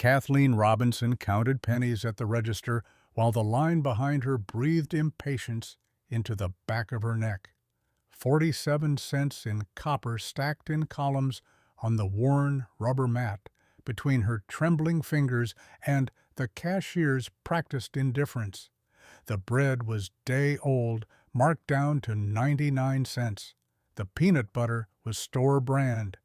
Kathleen Robinson counted pennies at the register while the line behind her breathed impatience into the back of her neck. 47 cents in copper stacked in columns on the worn rubber mat between her trembling fingers and the cashier's practiced indifference. The bread was day-old, marked down to 99 cents. The peanut butter was store brand.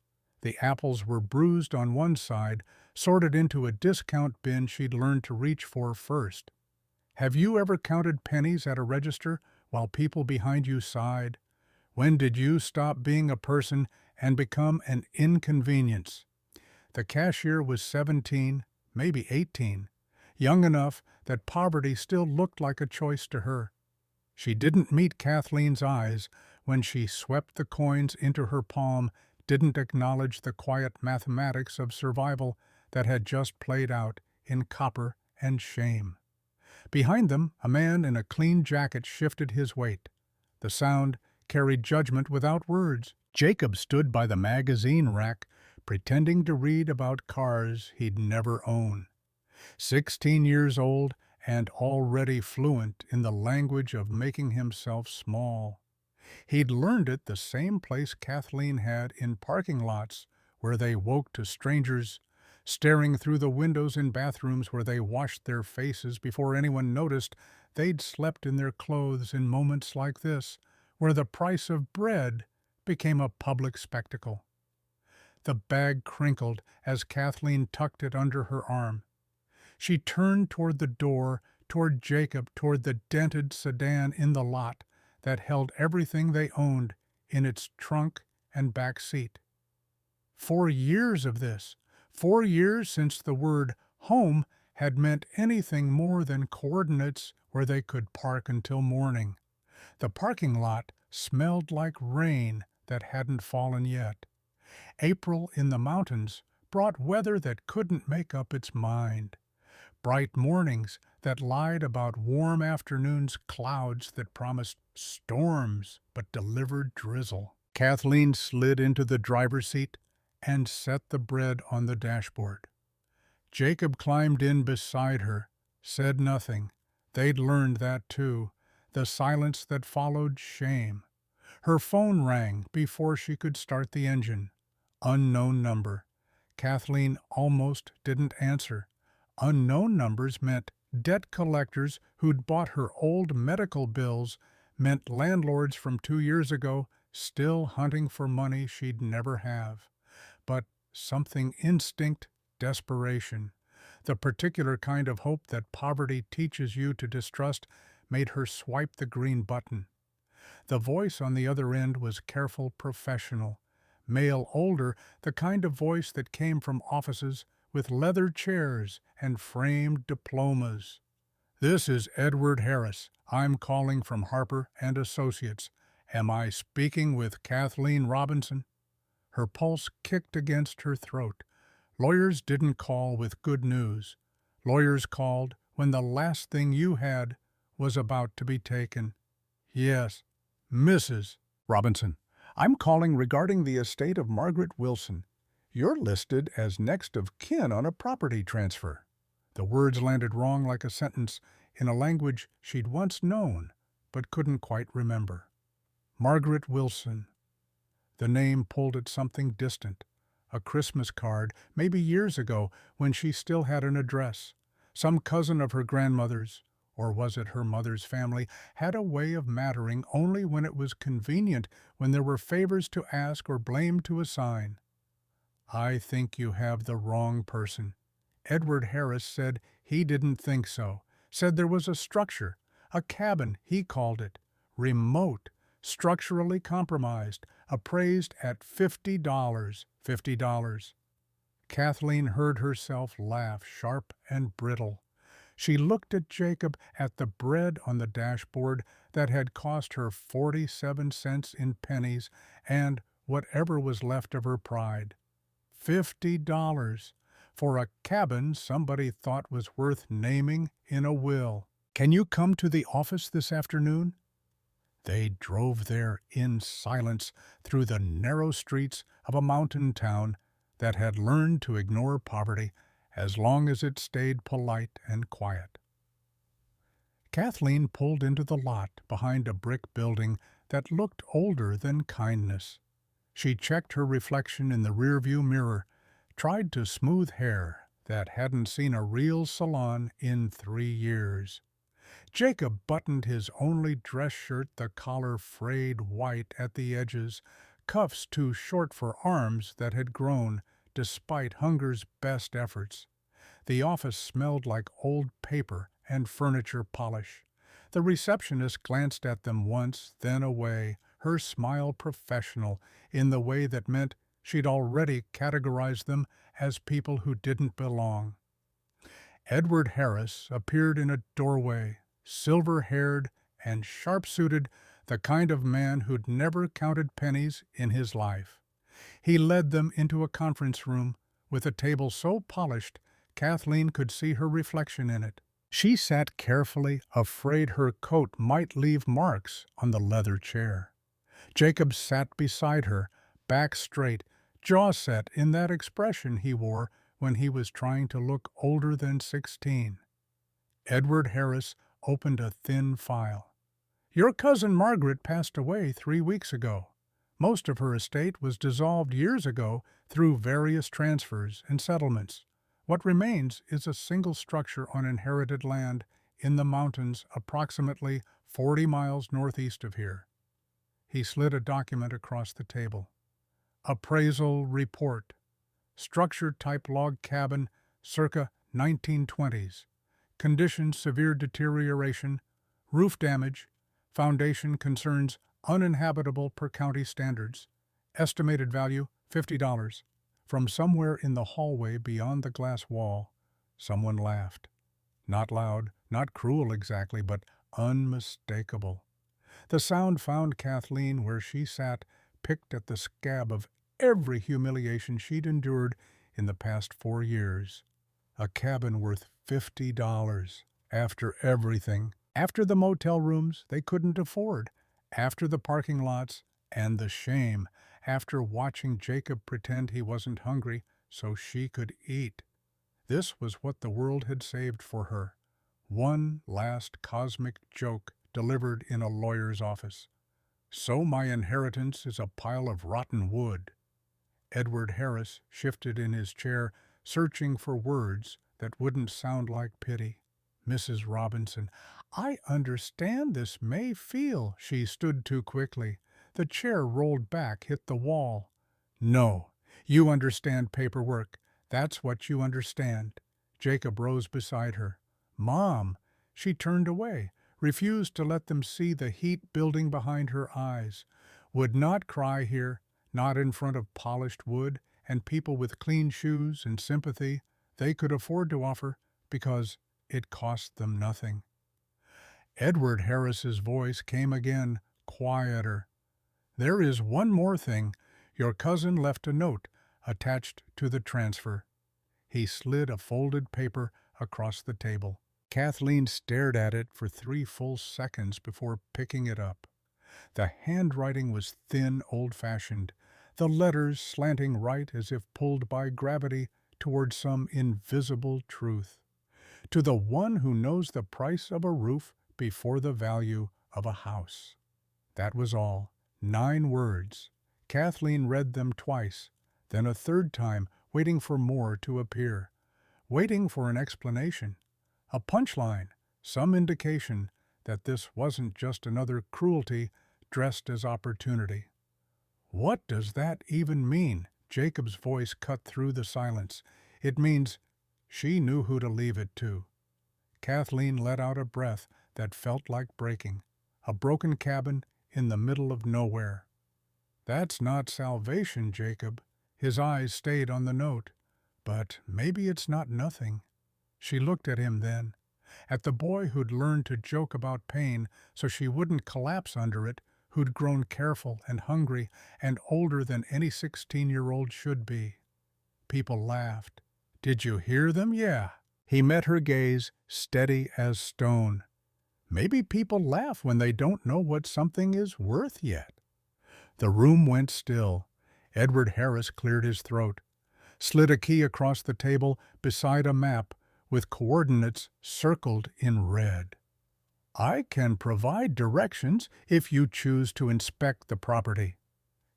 The apples were bruised on one side, sorted into a discount bin she'd learned to reach for first. Have you ever counted pennies at a register while people behind you sighed? When did you stop being a person and become an inconvenience? The cashier was 17, maybe 18, young enough that poverty still looked like a choice to her. She didn't meet Kathleen's eyes when she swept the coins into her palm, didn't acknowledge the quiet mathematics of survival that had just played out in copper and shame. Behind them, a man in a clean jacket shifted his weight. The sound carried judgment without words. Jacob stood by the magazine rack, pretending to read about cars he'd never own. 16 years old and already fluent in the language of making himself small. He'd learned it the same place Kathleen had, in parking lots where they woke to strangers, staring through the windows in bathrooms where they washed their faces before anyone noticed they'd slept in their clothes, in moments like this, where the price of bread became a public spectacle. The bag crinkled as Kathleen tucked it under her arm. She turned toward the door, toward Jacob, toward the dented sedan in the lot that held everything they owned in its trunk and back seat. 4 years of this, 4 years since the word home had meant anything more than coordinates where they could park until morning. The parking lot smelled like rain that hadn't fallen yet. April in the mountains brought weather that couldn't make up its mind. Bright mornings that lied about warm afternoons, clouds that promised storms but delivered drizzle. Kathleen slid into the driver's seat and set the bread on the dashboard. Jacob climbed in beside her, said nothing. They'd learned that too, the silence that followed shame. Her phone rang before she could start the engine. Unknown number. Kathleen almost didn't answer. Unknown numbers meant debt collectors who'd bought her old medical bills, meant landlords from 2 years ago still hunting for money she'd never have. But something instinct, desperation, the particular kind of hope that poverty teaches you to distrust, made her swipe the green button. The voice on the other end was careful, professional, male, older, the kind of voice that came from offices with leather chairs and framed diplomas. "This is Edward Harris. I'm calling from Harper and Associates. Am I speaking with Kathleen Robinson?" Her pulse kicked against her throat. Lawyers didn't call with good news. Lawyers called when the last thing you had was about to be taken. "Yes, Mrs. Robinson. I'm calling regarding the estate of Margaret Wilson. You're listed as next of kin on a property transfer." The words landed wrong, like a sentence in a language she'd once known but couldn't quite remember. Margaret Wilson. The name pulled at something distant. A Christmas card, maybe years ago, when she still had an address. Some cousin of her grandmother's, or was it her mother's family, had a way of mattering only when it was convenient, when there were favors to ask or blame to assign. "I think you have the wrong person." Edward Harris said he didn't think so, said there was a structure, a cabin, he called it, remote, structurally compromised, appraised at $50. $50. Kathleen heard herself laugh, sharp and brittle. She looked at Jacob, at the bread on the dashboard that had cost her 47 cents in pennies and whatever was left of her pride. $50 for a cabin somebody thought was worth naming in a will. "Can you come to the office this afternoon?" They drove there in silence through the narrow streets of a mountain town that had learned to ignore poverty as long as it stayed polite and quiet. Kathleen pulled into the lot behind a brick building that looked older than kindness. She checked her reflection in the rearview mirror, tried to smooth hair that hadn't seen a real salon in 3 years. Jacob buttoned his only dress shirt, the collar frayed white at the edges, cuffs too short for arms that had grown despite hunger's best efforts. The office smelled like old paper and furniture polish. The receptionist glanced at them once, then away, her smile professional in the way that meant she'd already categorized them as people who didn't belong. Edward Harris appeared in a doorway, silver-haired and sharp-suited, the kind of man who'd never counted pennies in his life. He led them into a conference room with a table so polished Kathleen could see her reflection in it. She sat carefully, afraid her coat might leave marks on the leather chair. Jacob sat beside her, back straight, jaw set in that expression he wore when he was trying to look older than 16. Edward Harris opened a thin file. "Your cousin Margaret passed away 3 weeks ago. Most of her estate was dissolved years ago through various transfers and settlements. What remains is a single structure on inherited land in the mountains approximately 40 miles northeast of here." He slid a document across the table. "Appraisal report. Structure-type log cabin, circa 1920s. Condition severe deterioration. Roof damage. Foundation concerns uninhabitable per county standards. Estimated value $50. From somewhere in the hallway beyond the glass wall, someone laughed. Not loud, not cruel exactly, but unmistakable. The sound found Kathleen where she sat, picked at the scab of every humiliation she'd endured in the past 4 years. A cabin worth $50, after everything, after the motel rooms they couldn't afford, after the parking lots and the shame, after watching Jacob pretend he wasn't hungry so she could eat. This was what the world had saved for her. One last cosmic joke delivered in a lawyer's office. "So my inheritance is a pile of rotten wood." Edward Harris shifted in his chair, searching for words that wouldn't sound like pity. "Mrs. Robinson, I understand this may feel—" She stood too quickly. The chair rolled back, hit the wall. "No, you understand paperwork. That's what you understand." Jacob rose beside her. "Mom!" She turned away, refused to let them see the heat building behind her eyes. Would not cry here, not in front of polished wood and people with clean shoes and sympathy they could afford to offer because it cost them nothing. Edward Harris's voice came again, quieter. "There is one more thing. Your cousin left a note attached to the transfer." He slid a folded paper across the table. Kathleen stared at it for 3 full seconds before picking it up. The handwriting was thin, old-fashioned, the letters slanting right as if pulled by gravity toward some invisible truth. "To the one who knows the price of a roof before the value of a house." That was all. 9 words. Kathleen read them twice, then a third time, waiting for more to appear. Waiting for an explanation. A punchline, some indication that this wasn't just another cruelty dressed as opportunity. "What does that even mean?" Jacob's voice cut through the silence. "It means—" She knew who to leave it to. Kathleen let out a breath that felt like breaking. A broken cabin in the middle of nowhere. "That's not salvation, Jacob." His eyes stayed on the note. "But maybe it's not nothing." She looked at him then, at the boy who'd learned to joke about pain so she wouldn't collapse under it, who'd grown careful and hungry and older than any 16-year-old should be. People laughed. "Did you hear them? Yeah." He met her gaze, steady as stone. "Maybe people laugh when they don't know what something is worth yet." The room went still. Edward Harris cleared his throat. slid a key across the table beside a map with coordinates circled in red. I can provide directions if you choose to inspect the property.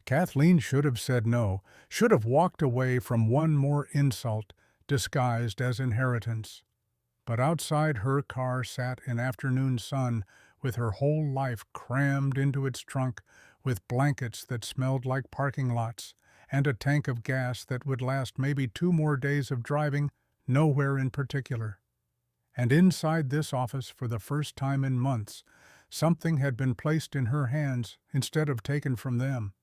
Kathleen should have said no, should have walked away from one more insult disguised as inheritance. But outside her car sat an afternoon sun with her whole life crammed into its trunk, with blankets that smelled like parking lots, and a tank of gas that would last maybe 2 more days of driving nowhere in particular. And inside this office, for the first time in months, something had been placed in her hands instead of taken from them.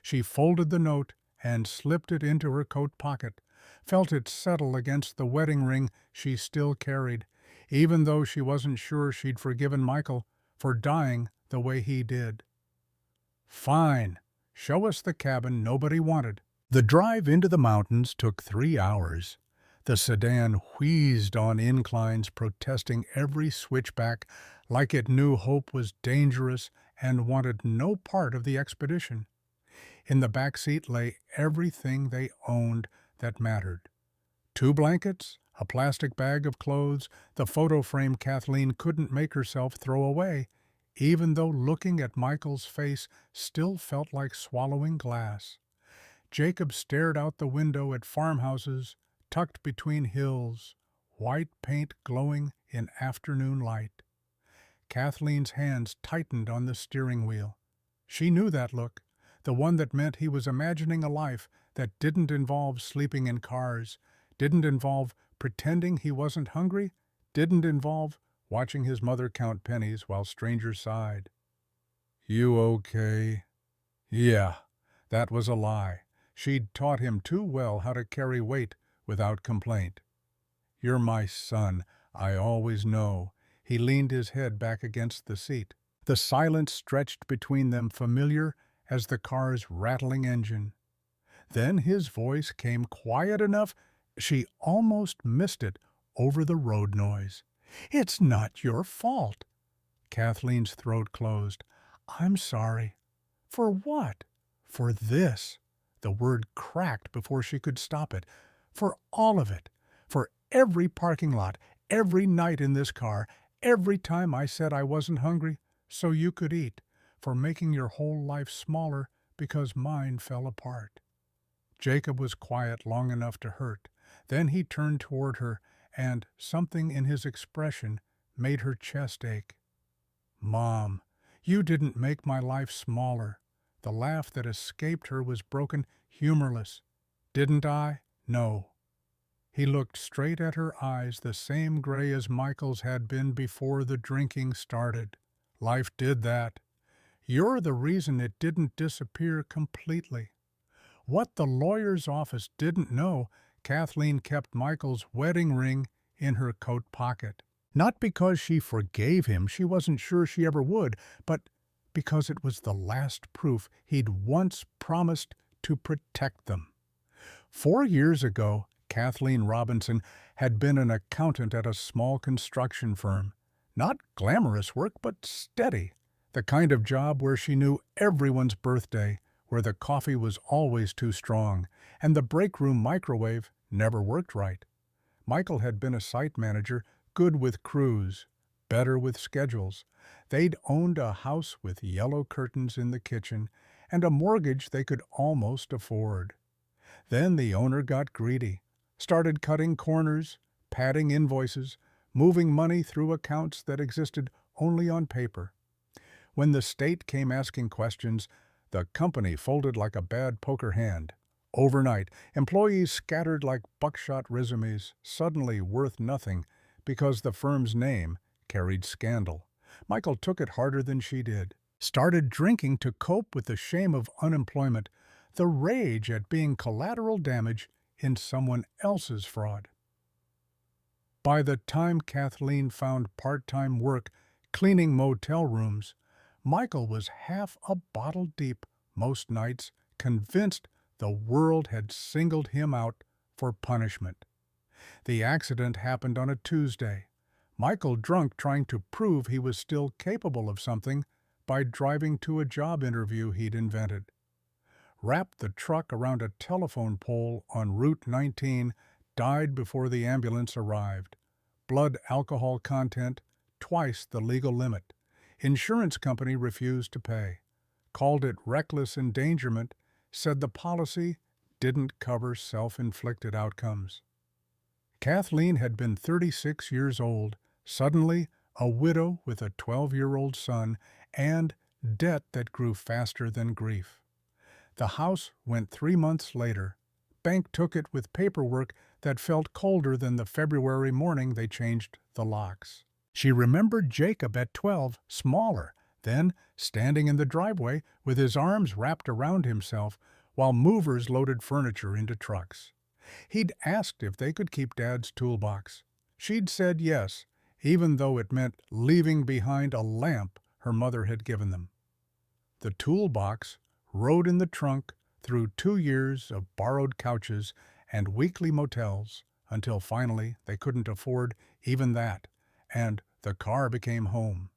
She folded the note and slipped it into her coat pocket, felt it settle against the wedding ring she still carried, even though she wasn't sure she'd forgiven Michael for dying the way he did. Fine. Show us the cabin nobody wanted. The drive into the mountains took 3 hours. The sedan wheezed on inclines, protesting every switchback like it knew Hope was dangerous and wanted no part of the expedition. In the back seat lay everything they owned that mattered. 2 blankets, a plastic bag of clothes, the photo frame Kathleen couldn't make herself throw away, even though looking at Michael's face still felt like swallowing glass. Jacob stared out the window at farmhouses tucked between hills, white paint glowing in afternoon light. Kathleen's hands tightened on the steering wheel. She knew that look, the one that meant he was imagining a life that didn't involve sleeping in cars, didn't involve pretending he wasn't hungry, didn't involve watching his mother count pennies while strangers sighed. "You okay?" Yeah, that was a lie. She'd taught him too well how to carry weight without complaint. "You're my son, I always know." He leaned his head back against the seat. The silence stretched between them, familiar as the car's rattling engine. Then his voice came quiet enough she almost missed it over the road noise. "It's not your fault." Kathleen's throat closed. "I'm sorry." "For what?" "For this." The word cracked before she could stop it. "For all of it. For every parking lot, every night in this car, every time I said I wasn't hungry so you could eat. For making your whole life smaller because mine fell apart." Jacob was quiet long enough to hurt. Then he turned toward her, and something in his expression made her chest ache. "Mom, you didn't make my life smaller." The laugh that escaped her was broken, humorless. "Didn't I? No." He looked straight at her eyes, the same gray as Michael's had been before the drinking started. "Life did that. You're the reason it didn't disappear completely." What the lawyer's office didn't know, Kathleen kept Michael's wedding ring in her coat pocket. Not because she forgave him, she wasn't sure she ever would, but because it was the last proof he'd once promised to protect them. 4 years ago, Kathleen Robinson had been an accountant at a small construction firm. Not glamorous work, but steady. The kind of job where she knew everyone's birthday, where the coffee was always too strong, and the break room microwave never worked right. Michael had been a site manager, good with crews, better with schedules. They'd owned a house with yellow curtains in the kitchen and a mortgage they could almost afford. Then the owner got greedy, started cutting corners, padding invoices, moving money through accounts that existed only on paper. When the state came asking questions, the company folded like a bad poker hand. Overnight, employees scattered like buckshot resumes, suddenly worth nothing because the firm's name carried scandal. Michael took it harder than she did. Started drinking to cope with the shame of unemployment, the rage at being collateral damage in someone else's fraud. By the time Kathleen found part-time work cleaning motel rooms, Michael was half a bottle deep most nights, convinced the world had singled him out for punishment. The accident happened on a Tuesday. Michael drunk, trying to prove he was still capable of something by driving to a job interview he'd invented. wrapped the truck around a telephone pole on Route 19, died before the ambulance arrived. Blood alcohol content, twice the legal limit. Insurance company refused to pay. Called it reckless endangerment, said the policy didn't cover self-inflicted outcomes. Kathleen had been 36 years old, suddenly a widow with a 12-year-old son, and debt that grew faster than grief. The house went 3 months later. Bank took it with paperwork that felt colder than the February morning they changed the locks. She remembered Jacob at 12, smaller, then standing in the driveway with his arms wrapped around himself while movers loaded furniture into trucks. He'd asked if they could keep Dad's toolbox. She'd said yes, even though it meant leaving behind a lamp her mother had given them. The toolbox rode in the trunk through 2 years of borrowed couches and weekly motels until finally they couldn't afford even that, and the car became home.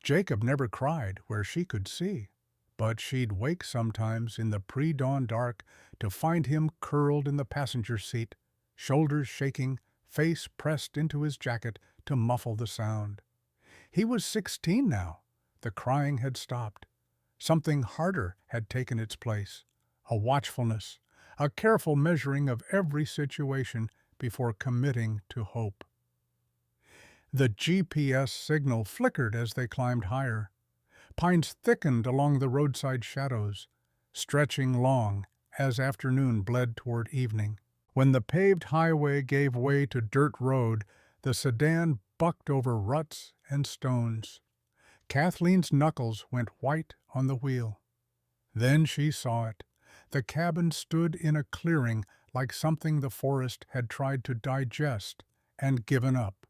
Jacob never cried where she could see, but she'd wake sometimes in the pre-dawn dark to find him curled in the passenger seat, shoulders shaking, face pressed into his jacket to muffle the sound. He was 16 now. The crying had stopped. Something harder had taken its place, a watchfulness, a careful measuring of every situation before committing to hope. The GPS signal flickered as they climbed higher. Pines thickened along the roadside shadows, stretching long as afternoon bled toward evening. When the paved highway gave way to dirt road, the sedan bucked over ruts and stones. Kathleen's knuckles went white on the wheel. Then she saw it. The cabin stood in a clearing like something the forest had tried to digest and given up.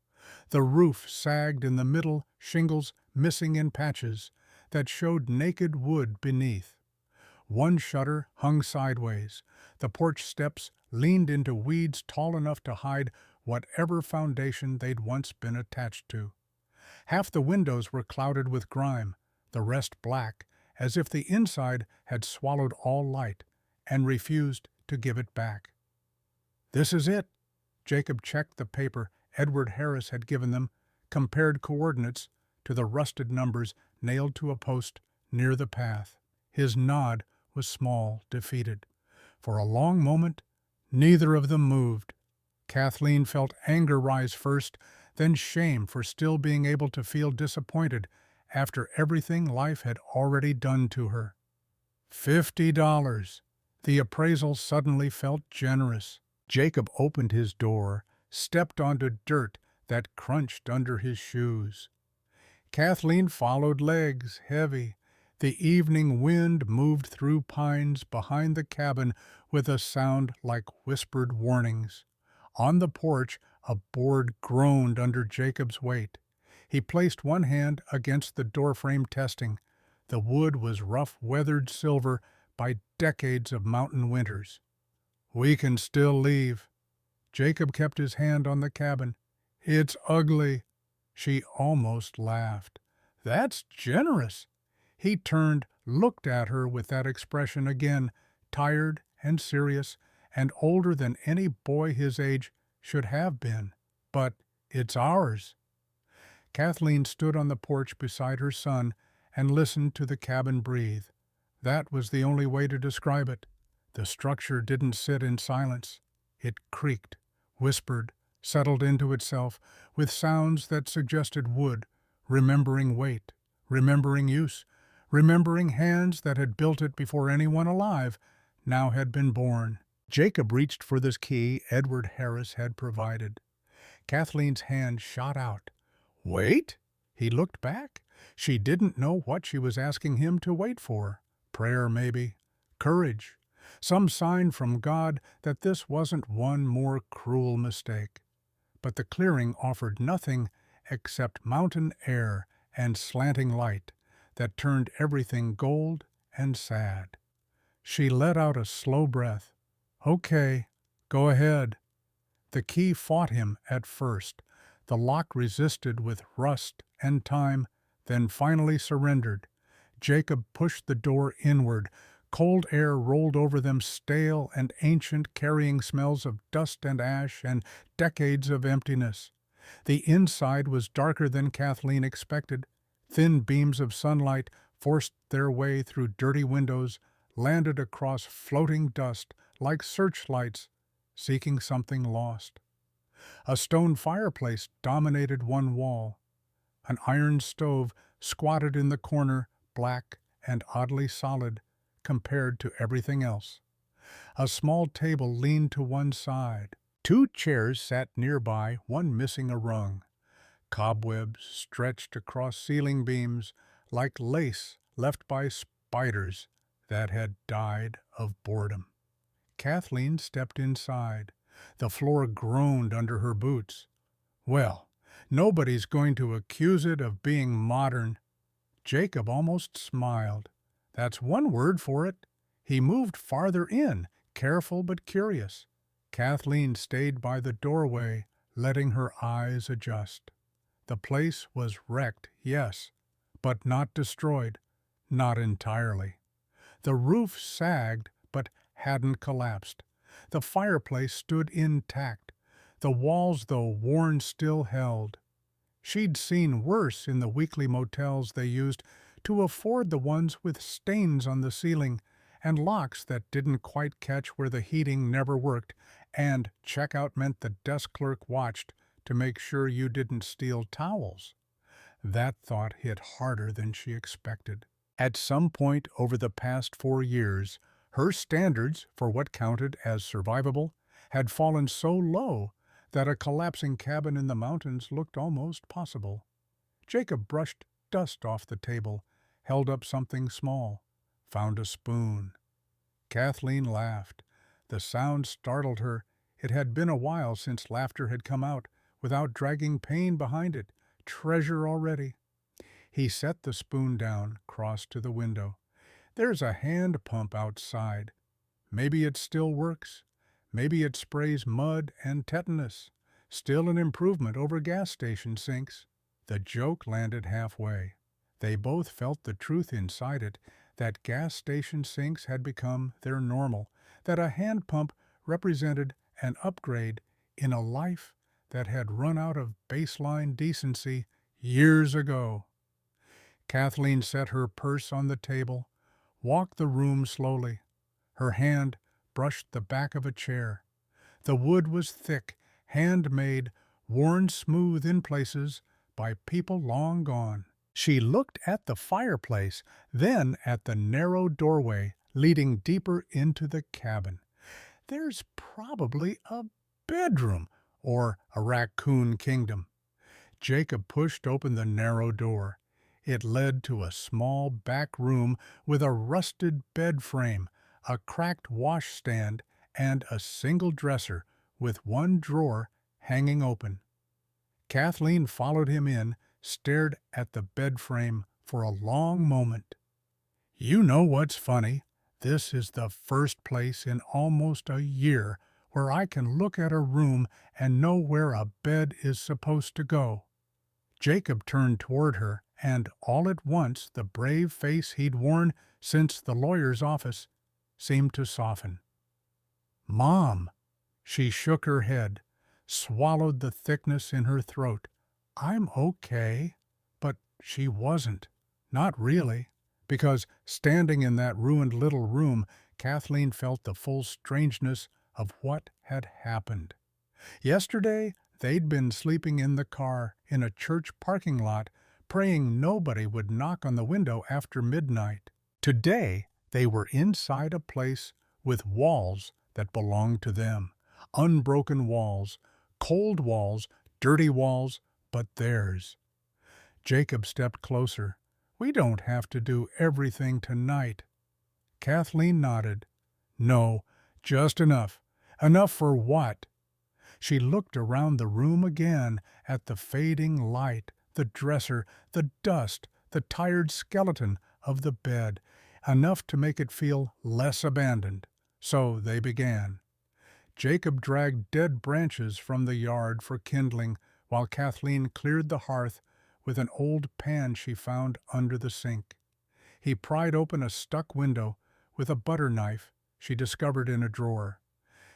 The roof sagged in the middle, shingles missing in patches that showed naked wood beneath. One shutter hung sideways. The porch steps leaned into weeds tall enough to hide whatever foundation they'd once been attached to. Half the windows were clouded with grime, the rest black, as if the inside had swallowed all light and refused to give it back. "This is it." Jacob checked the paper Edward Harris had given them, compared coordinates to the rusted numbers nailed to a post near the path. His nod was small, defeated. For a long moment, neither of them moved. Kathleen felt anger rise first, then shame for still being able to feel disappointed after everything life had already done to her. $50. The appraisal suddenly felt generous. Jacob opened his door, stepped onto dirt that crunched under his shoes. Kathleen followed, legs heavy. The evening wind moved through pines behind the cabin with a sound like whispered warnings. On the porch, a board groaned under Jacob's weight. He placed one hand against the doorframe, testing. The wood was rough, weathered silver by decades of mountain winters. "We can still leave." Jacob kept his hand on the cabin. "It's ugly." She almost laughed. "That's generous." He turned, looked at her with that expression again, tired and serious, and older than any boy his age should have been. "But it's ours." Kathleen stood on the porch beside her son and listened to the cabin breathe. That was the only way to describe it. The structure didn't sit in silence. It creaked, whispered, settled into itself with sounds that suggested wood, remembering weight, remembering use, remembering hands that had built it before anyone alive now had been born. Jacob reached for this key Edward Harris had provided. Kathleen's hand shot out. "Wait?" He looked back. She didn't know what she was asking him to wait for. Prayer, maybe. Courage. Some sign from God that this wasn't one more cruel mistake. But the clearing offered nothing except mountain air and slanting light that turned everything gold and sad. She let out a slow breath. "Okay, go ahead." The key fought him at first. The lock resisted with rust and time, then finally surrendered. Jacob pushed the door inward, Cold air rolled over them, stale and ancient, carrying smells of dust and ash and decades of emptiness. The inside was darker than Kathleen expected. Thin beams of sunlight forced their way through dirty windows, landed across floating dust like searchlights seeking something lost. A stone fireplace dominated one wall. An iron stove squatted in the corner, black and oddly solid compared to everything else. A small table leaned to one side. Two chairs sat nearby, one missing a rung. Cobwebs stretched across ceiling beams like lace left by spiders that had died of boredom. Kathleen stepped inside. The floor groaned under her boots. Well, nobody's going to accuse it of being modern. Jacob almost smiled. That's one word for it. He moved farther in, careful but curious. Kathleen stayed by the doorway, letting her eyes adjust. The place was wrecked, yes, but not destroyed, not entirely. The roof sagged but hadn't collapsed. The fireplace stood intact. The walls, though worn, still held. She'd seen worse in the weekly motels they used to afford the ones with stains on the ceiling and locks that didn't quite catch where the heating never worked, and checkout meant the desk clerk watched to make sure you didn't steal towels. That thought hit harder than she expected. At some point over the past 4 years, her standards for what counted as survivable had fallen so low that a collapsing cabin in the mountains looked almost possible. Jacob brushed dust off the table, held up something small, found a spoon. Kathleen laughed. The sound startled her. It had been a while since laughter had come out without dragging pain behind it. Treasure already. He set the spoon down, crossed to the window. There's a hand pump outside. Maybe it still works. Maybe it sprays mud and tetanus. Still an improvement over gas station sinks. The joke landed halfway. They both felt the truth inside it, that gas station sinks had become their normal, that a hand pump represented an upgrade in a life that had run out of baseline decency years ago. Kathleen set her purse on the table, walked the room slowly. Her hand brushed the back of a chair. The wood was thick, handmade, worn smooth in places by people long gone. She looked at the fireplace, then at the narrow doorway leading deeper into the cabin. There's probably a bedroom or a raccoon kingdom. Jacob pushed open the narrow door. It led to a small back room with a rusted bed frame, a cracked washstand, and a single dresser with one drawer hanging open. Kathleen followed him in, stared at the bed frame for a long moment. You know what's funny? This is the first place in almost a year where I can look at a room and know where a bed is supposed to go. Jacob turned toward her, and all at once the brave face he'd worn since the lawyer's office seemed to soften. Mom! She shook her head, swallowed the thickness in her throat. I'm okay. But she wasn't. Not really. Because standing in that ruined little room, Kathleen felt the full strangeness of what had happened. Yesterday, they'd been sleeping in the car in a church parking lot, praying nobody would knock on the window after midnight. Today, they were inside a place with walls that belonged to them. Unbroken walls, cold walls, dirty walls, but theirs. Jacob stepped closer. We don't have to do everything tonight. Kathleen nodded. No, just enough. Enough for what? She looked around the room again at the fading light, the dresser, the dust, the tired skeleton of the bed, enough to make it feel less abandoned. So they began. Jacob dragged dead branches from the yard for kindling, while Kathleen cleared the hearth with an old pan she found under the sink. He pried open a stuck window, with a butter knife she discovered in a drawer.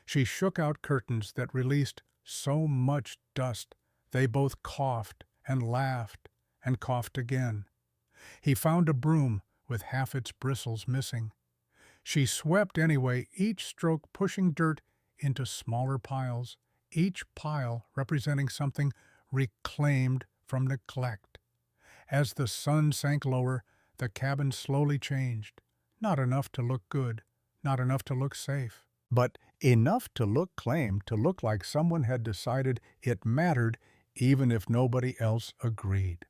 She shook out curtains that released so much dust they both coughed and laughed and coughed again. He found a broom with half its bristles missing. She swept anyway, each stroke pushing dirt into smaller piles, each pile representing something reclaimed from neglect. As the sun sank lower, the cabin slowly changed. Not enough to look good, not enough to look safe, but enough to look claimed, to look like someone had decided it mattered even if nobody else agreed.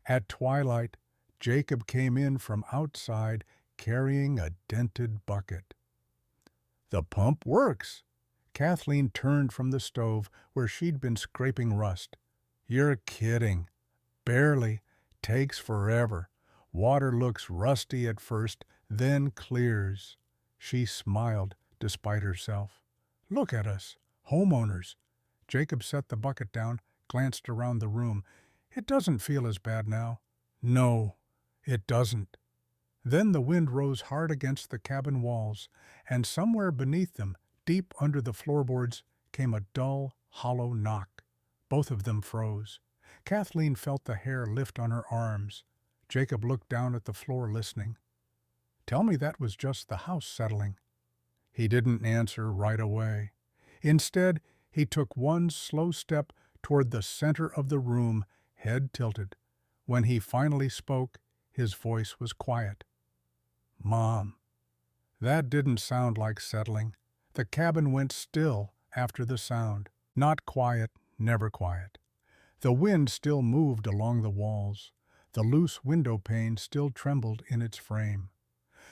At twilight, Jacob came in from outside carrying a dented bucket. "The pump works." Kathleen turned from the stove where she'd been scraping rust. "You're kidding." "Barely. Takes forever. Water looks rusty at first, then clears." She smiled despite herself. "Look at us, homeowners." Jacob set the bucket down, glanced around the room. "It doesn't feel as bad now." "No, it doesn't." Then the wind rose hard against the cabin walls, and somewhere beneath them, deep under the floorboards, came a dull, hollow knock. Both of them froze. Kathleen felt the hair lift on her arms. Jacob looked down at the floor, listening. "Tell me that was just the house settling." He didn't answer right away. Instead, he took one slow step toward the center of the room, head tilted. When he finally spoke, his voice was quiet. "Mom." That didn't sound like settling. The cabin went still after the sound. Not quiet, never quiet. The wind still moved along the walls. The loose window pane still trembled in its frame.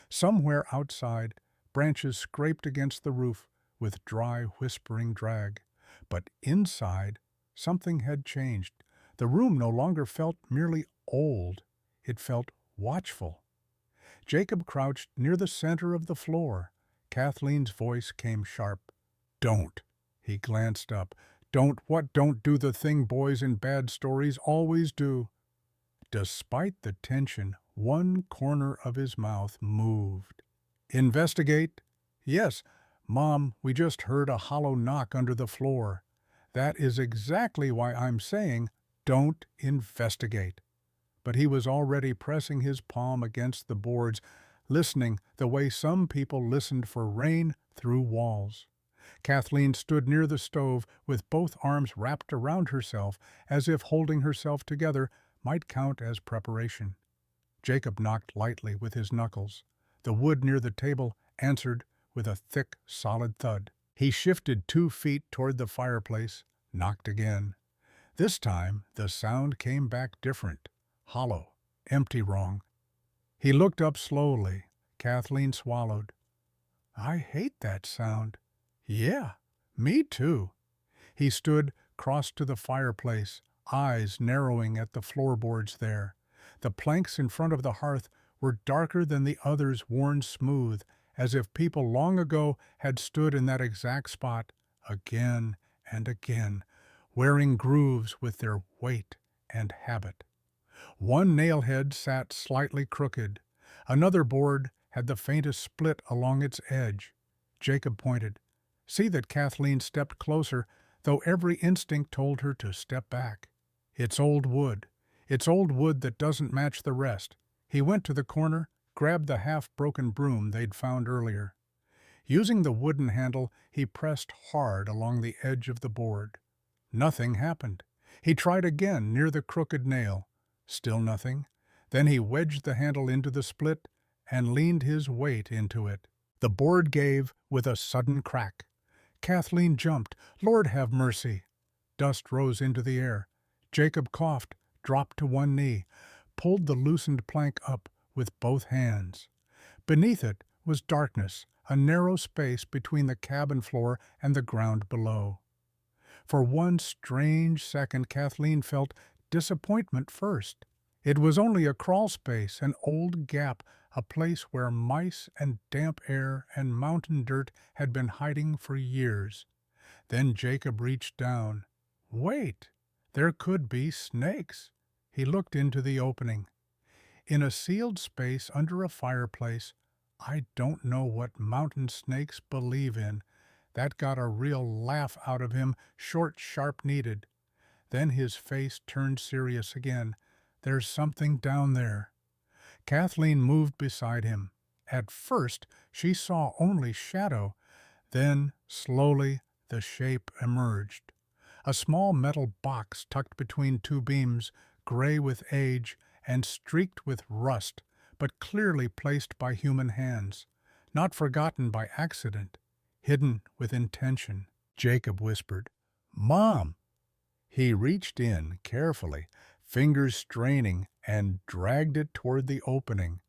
Somewhere outside, branches scraped against the roof with dry, whispering drag. But inside, something had changed. The room no longer felt merely old. It felt watchful. Jacob crouched near the center of the floor. Kathleen's voice came sharp. "Don't." He glanced up. "Don't what? Don't do the thing boys in bad stories always do." Despite the tension, one corner of his mouth moved. "Investigate?" "Yes. Mom, we just heard a hollow knock under the floor." "That is exactly why I'm saying, don't investigate." But he was already pressing his palm against the boards, listening the way some people listened for rain through walls. Kathleen stood near the stove with both arms wrapped around herself, as if holding herself together might count as preparation. Jacob knocked lightly with his knuckles. The wood near the table answered with a thick, solid thud. He shifted 2 feet toward the fireplace, knocked again. This time the sound came back different, hollow, empty wrong. He looked up slowly. Kathleen swallowed. "I hate that sound." "Yeah, me too." He stood, crossed to the fireplace, eyes narrowing at the floorboards there. The planks in front of the hearth were darker than the others, worn smooth, as if people long ago had stood in that exact spot again and again, wearing grooves with their weight and habit. One nailhead sat slightly crooked. Another board had the faintest split along its edge. Jacob pointed. See that Kathleen stepped closer, though every instinct told her to step back. "It's old wood. It's old wood that doesn't match the rest." He went to the corner, grabbed the half-broken broom they'd found earlier. Using the wooden handle, he pressed hard along the edge of the board. Nothing happened. He tried again near the crooked nail. Still nothing. Then he wedged the handle into the split and leaned his weight into it. The board gave with a sudden crack. Kathleen jumped. "Lord have mercy!" Dust rose into the air. Jacob coughed, dropped to one knee, pulled the loosened plank up with both hands. Beneath it was darkness, a narrow space between the cabin floor and the ground below. For one strange second, Kathleen felt disappointment first. It was only a crawl space, an old gap, a place where mice and damp air and mountain dirt had been hiding for years. Then Jacob reached down. Wait, there could be snakes. He looked into the opening. In a sealed space under a fireplace, I don't know what mountain snakes believe in. That got a real laugh out of him, short, sharp needed. Then his face turned serious again. There's something down there. Kathleen moved beside him. At first, she saw only shadow. Then, slowly, the shape emerged. A small metal box tucked between two beams, gray with age and streaked with rust, but clearly placed by human hands, not forgotten by accident, hidden with intention. Jacob whispered, "Mom!" He reached in carefully, fingers straining, and dragged it toward the opening.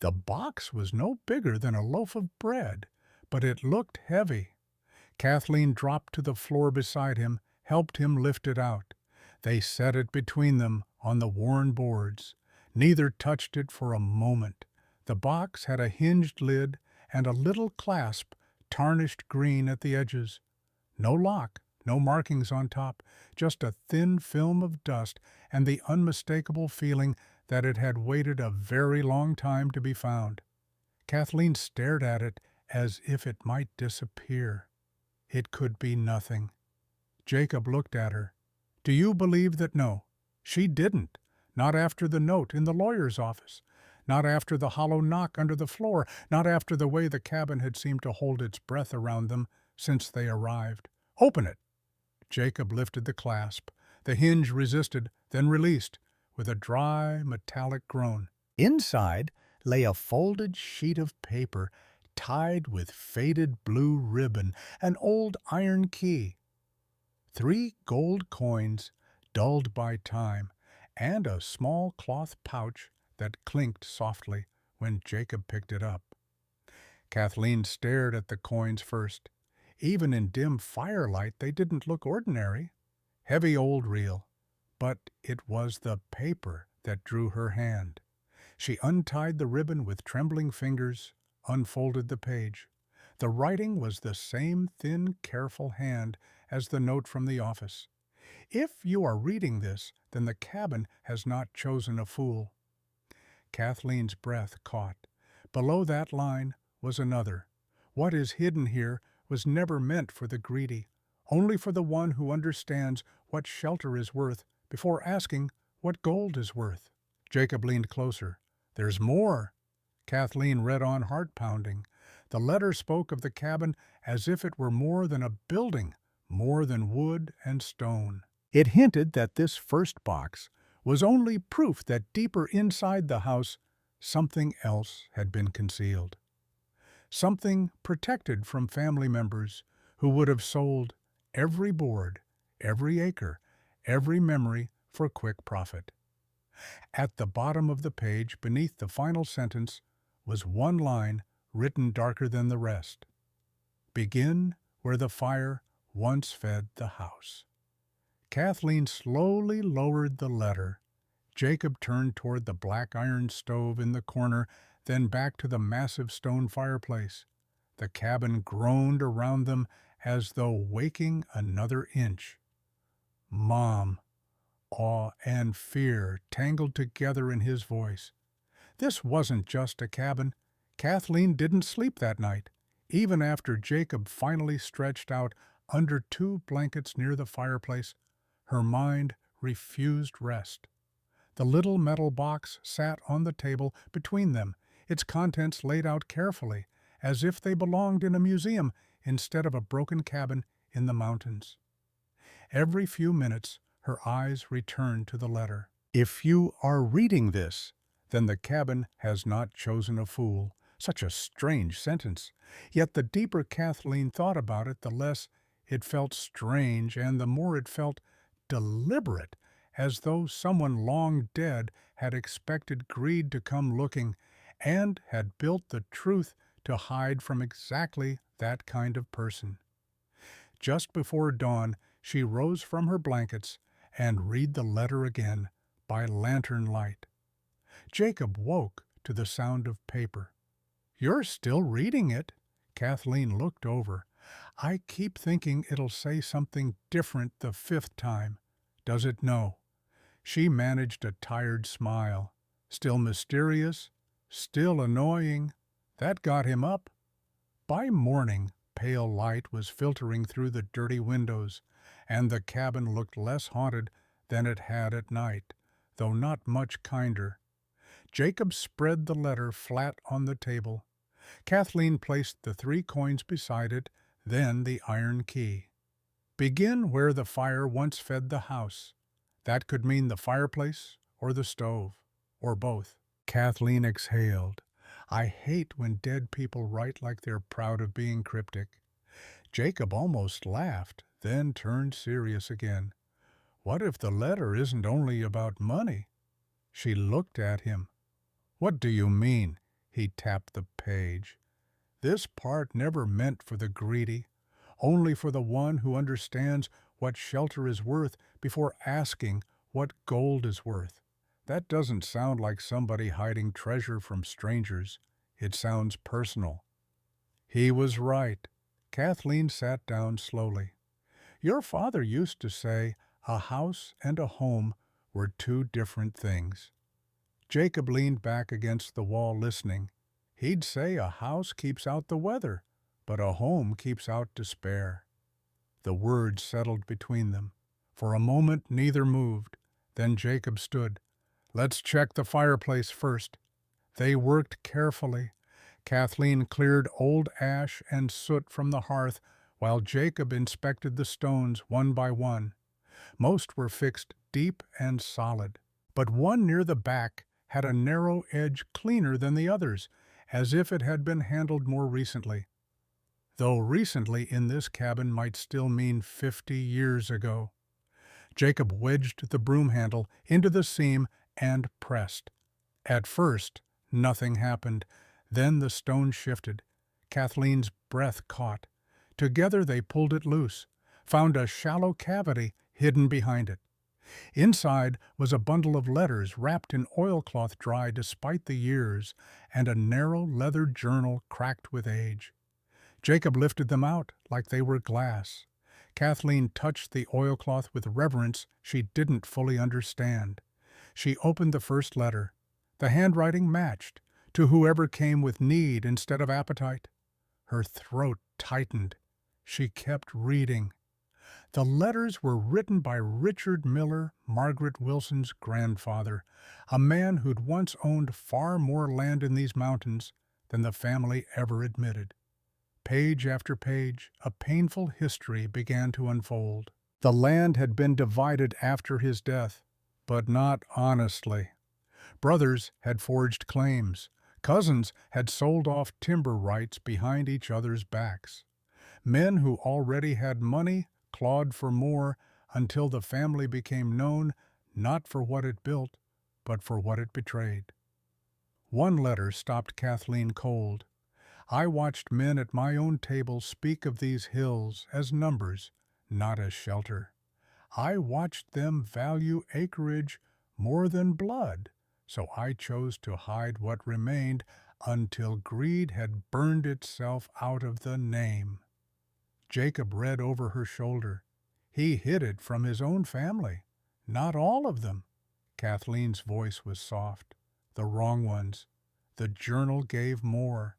The box was no bigger than a loaf of bread, but it looked heavy. Kathleen dropped to the floor beside him, helped him lift it out. They set it between them on the worn boards. Neither touched it for a moment. The box had a hinged lid and a little clasp, tarnished green at the edges. No lock, no markings on top, just a thin film of dust and the unmistakable feeling that it had waited a very long time to be found. Kathleen stared at it as if it might disappear. It could be nothing. Jacob looked at her. Do you believe that no? She didn't. Not after the note in the lawyer's office. Not after the hollow knock under the floor. Not after the way the cabin had seemed to hold its breath around them since they arrived. Open it. Jacob lifted the clasp. The hinge resisted, then released, with a dry, metallic groan. Inside lay a folded sheet of paper, tied with faded blue ribbon, an old iron key, 3 gold coins, dulled by time, and a small cloth pouch that clinked softly when Jacob picked it up. Kathleen stared at the coins first. Even in dim firelight they didn't look ordinary. Heavy old reel. But it was the paper that drew her hand. She untied the ribbon with trembling fingers, unfolded the page. The writing was the same thin, careful hand as the note from the office. If you are reading this, then the cabin has not chosen a fool. Kathleen's breath caught. Below that line was another. What is hidden here was never meant for the greedy, only for the one who understands what shelter is worth before asking what gold is worth. Jacob leaned closer. There's more. Kathleen read on, heart-pounding. The letter spoke of the cabin as if it were more than a building, more than wood and stone. It hinted that this first box was only proof that deeper inside the house something else had been concealed. Something protected from family members who would have sold every board, every acre, every memory for quick profit. At the bottom of the page, beneath the final sentence, was one line written darker than the rest. Begin where the fire once fed the house. Kathleen slowly lowered the letter. Jacob turned toward the black iron stove in the corner, then back to the massive stone fireplace. The cabin groaned around them as though waking another inch. Mom! Awe and fear tangled together in his voice. This wasn't just a cabin. Kathleen didn't sleep that night, even after Jacob finally stretched out under 2 blankets near the fireplace. Her mind refused rest. The little metal box sat on the table between them, its contents laid out carefully, as if they belonged in a museum instead of a broken cabin in the mountains. Every few minutes, her eyes returned to the letter. If you are reading this, then the cabin has not chosen a fool. Such a strange sentence. Yet the deeper Kathleen thought about it, the less it felt strange, and the more it felt deliberate, as though someone long dead had expected greed to come looking, and had built the truth to hide from exactly that kind of person. Just before dawn, she rose from her blankets and read the letter again by lantern light. Jacob woke to the sound of paper. You're still reading it? Kathleen looked over. I keep thinking it'll say something different the 5th time. Does it know? She managed a tired smile. Still mysterious, still annoying, That got him up. By morning, pale light was filtering through the dirty windows, and the cabin looked less haunted than it had at night, though not much kinder. Jacob spread the letter flat on the table. Kathleen placed the 3 coins beside it, then the iron key. Begin where the fire once fed the house. That could mean the fireplace or the stove, or both. Kathleen exhaled. I hate when dead people write like they're proud of being cryptic. Jacob almost laughed, then turned serious again. What if the letter isn't only about money? She looked at him. What do you mean? He tapped the page. This part never meant for the greedy, only for the one who understands what shelter is worth before asking what gold is worth. That doesn't sound like somebody hiding treasure from strangers. It sounds personal. He was right. Kathleen sat down slowly. Your father used to say a house and a home were 2 different things. Jacob leaned back against the wall listening. He'd say a house keeps out the weather, but a home keeps out despair. The words settled between them. For a moment neither moved. Then Jacob stood. Let's check the fireplace first. They worked carefully. Kathleen cleared old ash and soot from the hearth, while Jacob inspected the stones one by one. Most were fixed deep and solid, but one near the back had a narrow edge cleaner than the others, as if it had been handled more recently. Though recently in this cabin might still mean 50 years ago. Jacob wedged the broom handle into the seam and pressed. At first, nothing happened. Then the stone shifted. Kathleen's breath caught. Together they pulled it loose, found a shallow cavity hidden behind it. Inside was a bundle of letters wrapped in oilcloth dry despite the years, and a narrow leather journal cracked with age. Jacob lifted them out like they were glass. Kathleen touched the oilcloth with reverence she didn't fully understand. She opened the first letter. The handwriting matched, to whoever came with need instead of appetite. Her throat tightened. She kept reading. The letters were written by Richard Miller, Margaret Wilson's grandfather, a man who'd once owned far more land in these mountains than the family ever admitted. Page after page, a painful history began to unfold. The land had been divided after his death, but not honestly. Brothers had forged claims. Cousins had sold off timber rights behind each other's backs. Men who already had money clawed for more until the family became known not for what it built, but for what it betrayed. One letter stopped Kathleen cold. I watched men at my own table speak of these hills as numbers, not as shelter. I watched them value acreage more than blood, so I chose to hide what remained until greed had burned itself out of the name. Jacob read over her shoulder. He hid it from his own family. Not all of them. Kathleen's voice was soft. The wrong ones. The journal gave more.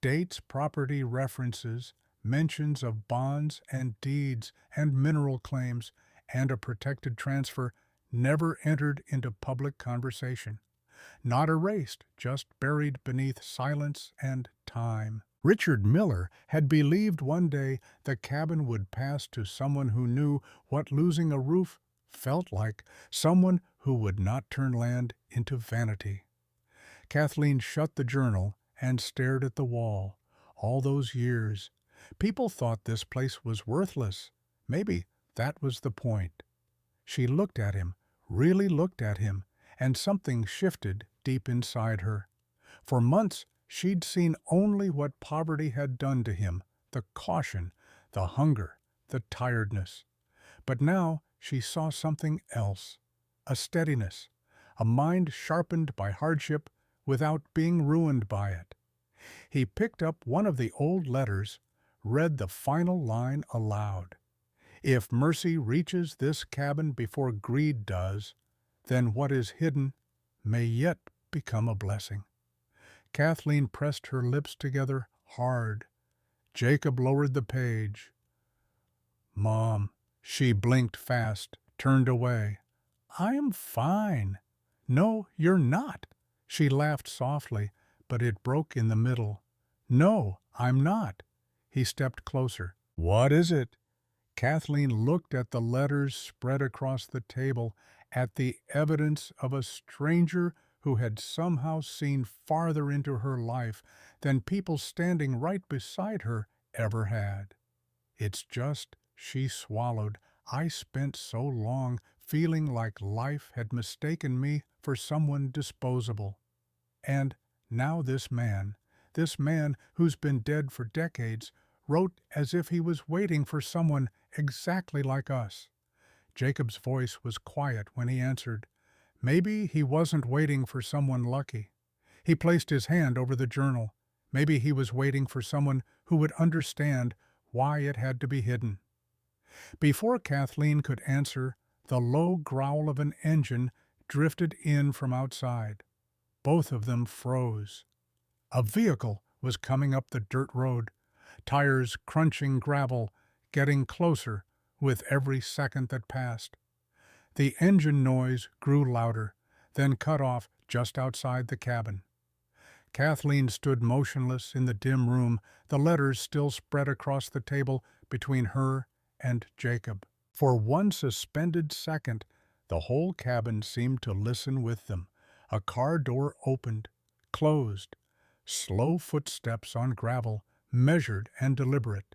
Dates, property references, mentions of bonds and deeds and mineral claims, and a protected transfer never entered into public conversation. Not erased, just buried beneath silence and time. Richard Miller had believed one day the cabin would pass to someone who knew what losing a roof felt like, someone who would not turn land into vanity. Kathleen shut the journal and stared at the wall. All those years. People thought this place was worthless. Maybe that was the point. She looked at him, really looked at him, and something shifted deep inside her. For months, she'd seen only what poverty had done to him, the caution, the hunger, the tiredness. But now she saw something else, a steadiness, a mind sharpened by hardship without being ruined by it. He picked up one of the old letters, read the final line aloud. If mercy reaches this cabin before greed does, then what is hidden may yet become a blessing. Kathleen pressed her lips together hard. Jacob lowered the page. "Mom," she blinked fast, turned away. "I am fine." "No, you're not." She laughed softly, but it broke in the middle. "No, I'm not." He stepped closer. "What is it?" Kathleen looked at the letters spread across the table, at the evidence of a stranger who had somehow seen farther into her life than people standing right beside her ever had. "It's just," she swallowed, "I spent so long feeling like life had mistaken me for someone disposable. And now this man who's been dead for decades, wrote as if he was waiting for someone exactly like us." Jacob's voice was quiet when he answered. Maybe he wasn't waiting for someone lucky. He placed his hand over the journal. Maybe he was waiting for someone who would understand why it had to be hidden. Before Kathleen could answer, the low growl of an engine drifted in from outside. Both of them froze. A vehicle was coming up the dirt road, tires crunching gravel, getting closer with every second that passed. The engine noise grew louder, then cut off just outside the cabin. Kathleen stood motionless in the dim room, the letters still spread across the table between her and Jacob. For one suspended second, the whole cabin seemed to listen with them. A car door opened, closed. Slow footsteps on gravel, measured and deliberate.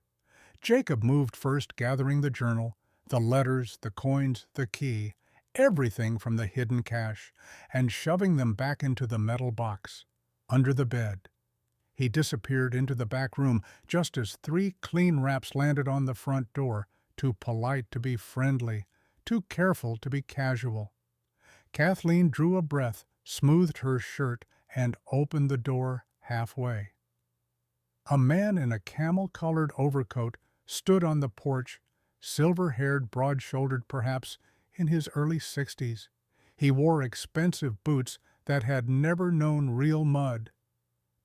Jacob moved first, gathering the journal, the letters, the coins, the key, everything from the hidden cache, and shoving them back into the metal box, under the bed. He disappeared into the back room just as 3 clean raps landed on the front door, too polite to be friendly, too careful to be casual. Kathleen drew a breath, smoothed her shirt, and opened the door halfway. A man in a camel-colored overcoat stood on the porch, silver-haired, broad-shouldered, perhaps in his early 60s. He wore expensive boots that had never known real mud.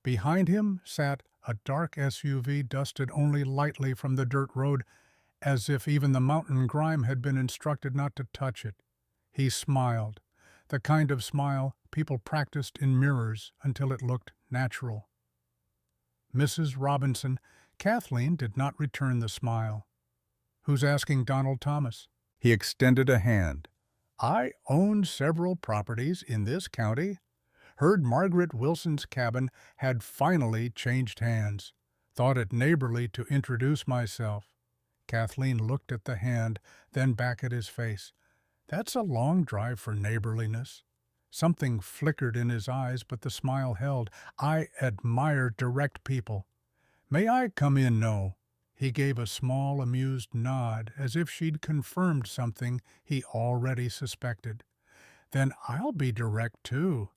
Behind him sat a dark SUV dusted only lightly from the dirt road, as if even the mountain grime had been instructed not to touch it. He smiled, the kind of smile people practiced in mirrors until it looked natural. "Mrs. Robinson." Kathleen did not return the smile. "Who's asking Donald Thomas?" He extended a hand. "I own several properties in this county. Heard Margaret Wilson's cabin had finally changed hands. Thought it neighborly to introduce myself." Kathleen looked at the hand, then back at his face. "That's a long drive for neighborliness." Something flickered in his eyes, but the smile held. "I admire direct people. May I come in, no?" He gave a small, amused nod, as if she'd confirmed something he already suspected. "Then I'll be direct, too.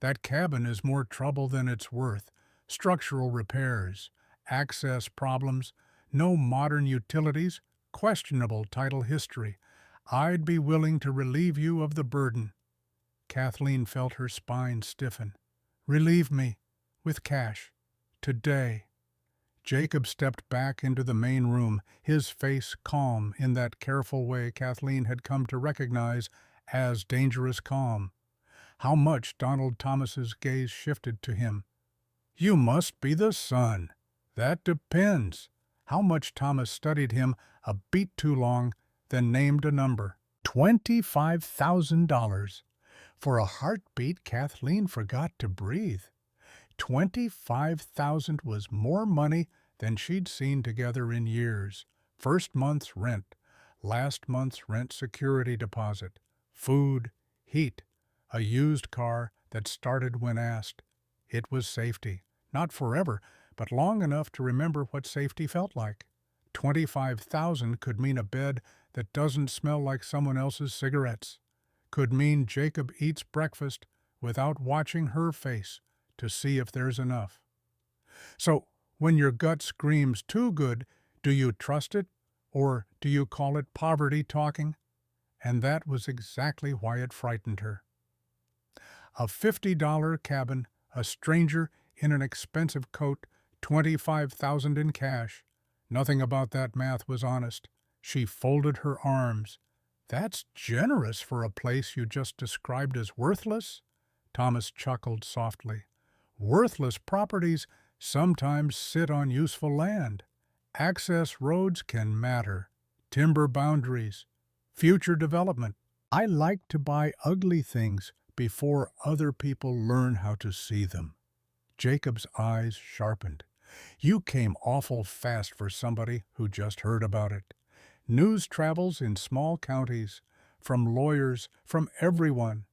That cabin is more trouble than it's worth. Structural repairs, access problems, no modern utilities, questionable title history. I'd be willing to relieve you of the burden." Kathleen felt her spine stiffen. "Relieve me. With cash. Today." Jacob stepped back into the main room, his face calm in that careful way Kathleen had come to recognize as dangerous calm. How much Donald Thomas's gaze shifted to him. "You must be the son." "That depends." How much Thomas studied him a beat too long, then named a number. $25,000. For a heartbeat, Kathleen forgot to breathe. 25,000 was more money than she'd seen together in years. First month's rent, last month's rent security deposit, food, heat, a used car that started when asked. It was safety, not forever, but long enough to remember what safety felt like. 25,000 could mean a bed that doesn't smell like someone else's cigarettes. Could mean Jacob eats breakfast without watching her face to see if there's enough. So, when your gut screams too good, do you trust it, or do you call it poverty talking? And that was exactly why it frightened her. A $50 cabin, a stranger in an expensive coat, 25,000 in cash. Nothing about that math was honest. She folded her arms. That's generous for a place you just described as worthless? Thomas chuckled softly. Worthless properties sometimes sit on useful land. Access roads can matter. Timber boundaries. Future development. I like to buy ugly things before other people learn how to see them. Jacob's eyes sharpened. You came awful fast for somebody who just heard about it. News travels in small counties, from lawyers, from everyone.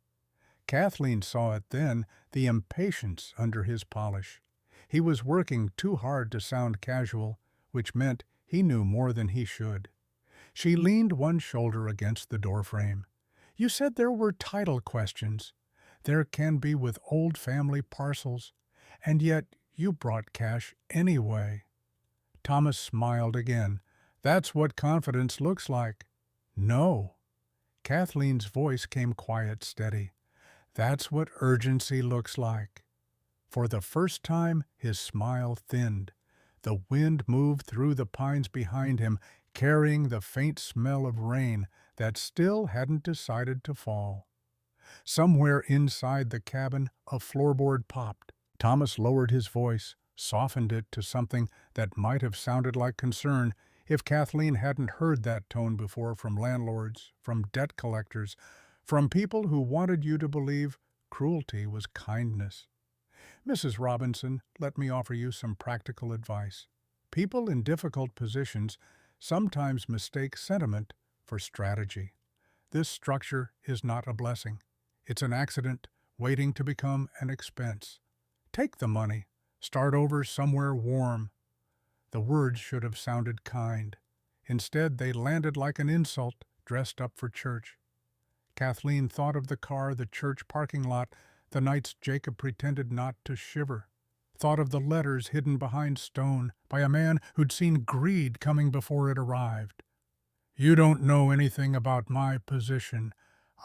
Kathleen saw it then, the impatience under his polish. He was working too hard to sound casual, which meant he knew more than he should. She leaned one shoulder against the doorframe. You said there were title questions. There can be with old family parcels, and yet you brought cash anyway. Thomas smiled again. That's what confidence looks like. No. Kathleen's voice came quiet, steady. That's what urgency looks like. For the first time, his smile thinned. The wind moved through the pines behind him, carrying the faint smell of rain that still hadn't decided to fall. Somewhere inside the cabin, a floorboard popped. Thomas lowered his voice, softened it to something that might have sounded like concern if Kathleen hadn't heard that tone before from landlords, from debt collectors, from people who wanted you to believe cruelty was kindness. Mrs. Robinson, let me offer you some practical advice. People in difficult positions sometimes mistake sentiment for strategy. This structure is not a blessing. It's an accident waiting to become an expense. Take the money. Start over somewhere warm. The words should have sounded kind. Instead, they landed like an insult dressed up for church. Kathleen thought of the car, the church parking lot, the nights Jacob pretended not to shiver. Thought of the letters hidden behind stone by a man who'd seen greed coming before it arrived. You don't know anything about my position.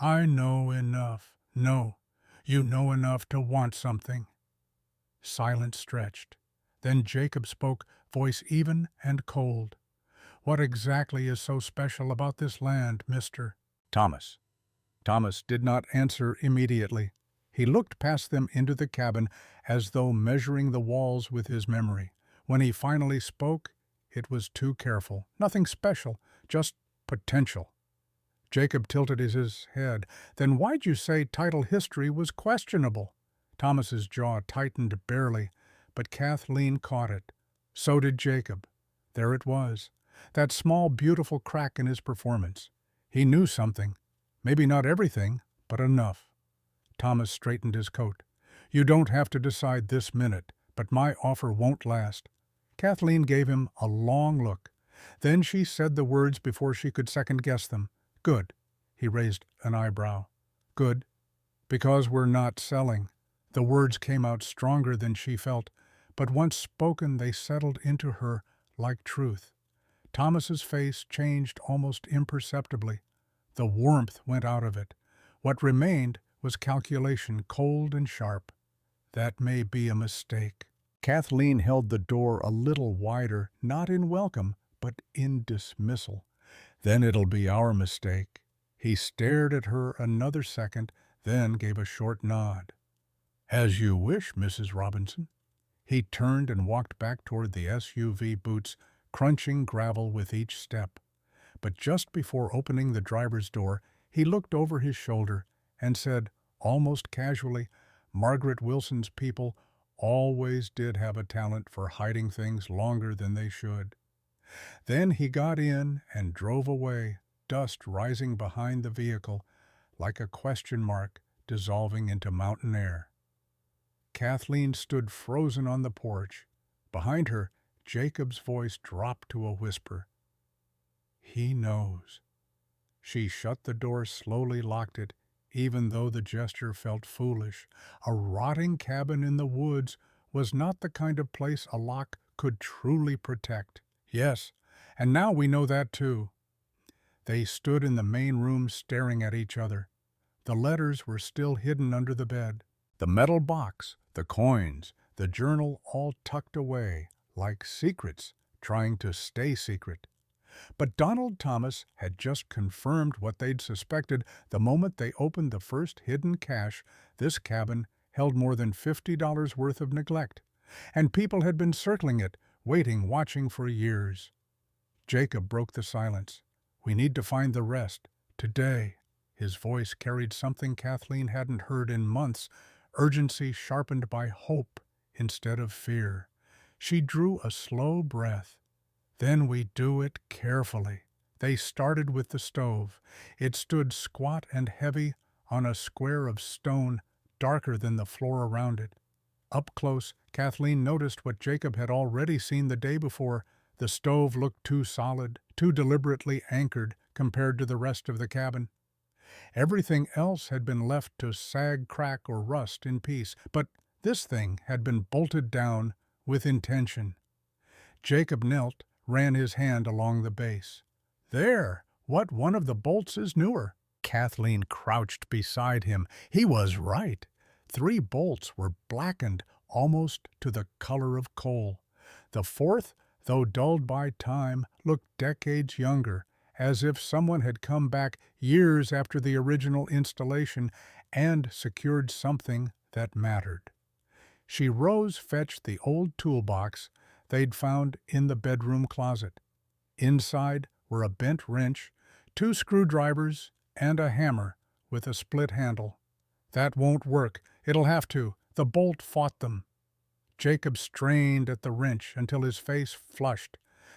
I know enough. No, you know enough to want something. Silence stretched. Then Jacob spoke, voice even and cold. What exactly is so special about this land, mister? Thomas. Thomas did not answer immediately. He looked past them into the cabin as though measuring the walls with his memory. When he finally spoke, it was too careful. Nothing special, just potential. Jacob tilted his head. Then why'd you say title history was questionable? Thomas's jaw tightened barely, but Kathleen caught it. So did Jacob. There it was, that small, beautiful crack in his performance. He knew something. Maybe not everything, but enough. Thomas straightened his coat. You don't have to decide this minute, but my offer won't last. Kathleen gave him a long look. Then she said the words before she could second-guess them. Good. He raised an eyebrow. Good. Because we're not selling. The words came out stronger than she felt, but once spoken they settled into her like truth. Thomas's face changed almost imperceptibly. The warmth went out of it. What remained was calculation, cold and sharp. That may be a mistake. Kathleen held the door a little wider, not in welcome, but in dismissal. Then it'll be our mistake. He stared at her another second, then gave a short nod. As you wish, Mrs. Robinson. He turned and walked back toward the SUV, boots crunching gravel with each step. But just before opening the driver's door, he looked over his shoulder and said, almost casually, Margaret Wilson's people always did have a talent for hiding things longer than they should. Then he got in and drove away, dust rising behind the vehicle, like a question mark dissolving into mountain air. Kathleen stood frozen on the porch. Behind her, Jacob's voice dropped to a whisper. He knows. She shut the door slowly, locked it, even though the gesture felt foolish. A rotting cabin in the woods was not the kind of place a lock could truly protect. Yes, and now we know that too. They stood in the main room staring at each other. The letters were still hidden under the bed. The metal box, the coins, the journal all tucked away, like secrets, trying to stay secret. But Donald Thomas had just confirmed what they'd suspected the moment they opened the first hidden cache. This cabin held more than $50 worth of neglect, and people had been circling it, waiting, watching for years. Jacob broke the silence. "We need to find the rest. Today." His voice carried something Kathleen hadn't heard in months, urgency sharpened by hope instead of fear. She drew a slow breath. "Then we do it carefully." They started with the stove. It stood squat and heavy on a square of stone, darker than the floor around it. Up close, Kathleen noticed what Jacob had already seen the day before. The stove looked too solid, too deliberately anchored compared to the rest of the cabin. Everything else had been left to sag, crack, or rust in peace, but this thing had been bolted down with intention. Jacob knelt, ran his hand along the base. "There! What one of the bolts is newer?" Kathleen crouched beside him. He was right. 3 bolts were blackened almost to the color of coal. The fourth, though dulled by time, looked decades younger, as if someone had come back years after the original installation and secured something that mattered. She rose, fetched the old toolbox they'd found in the bedroom closet. Inside were a bent wrench, 2 screwdrivers, and a hammer with a split handle. "That won't work. It'll have to." The bolt fought them. Jacob strained at the wrench until his face flushed.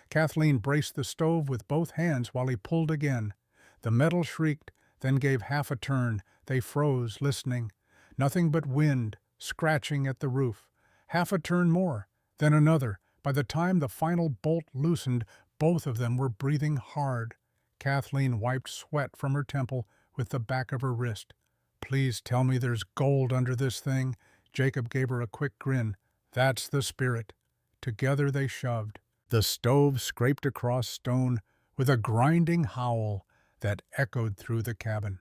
Kathleen braced the stove with both hands while he pulled again. The metal shrieked, then gave half a turn. They froze, listening. Nothing but wind, scratching at the roof. Half a turn more, then another. By the time the final bolt loosened, both of them were breathing hard. Kathleen wiped sweat from her temple with the back of her wrist. "Please tell me there's gold under this thing." Jacob gave her a quick grin. "That's the spirit." Together they shoved. The stove scraped across stone with a grinding howl that echoed through the cabin.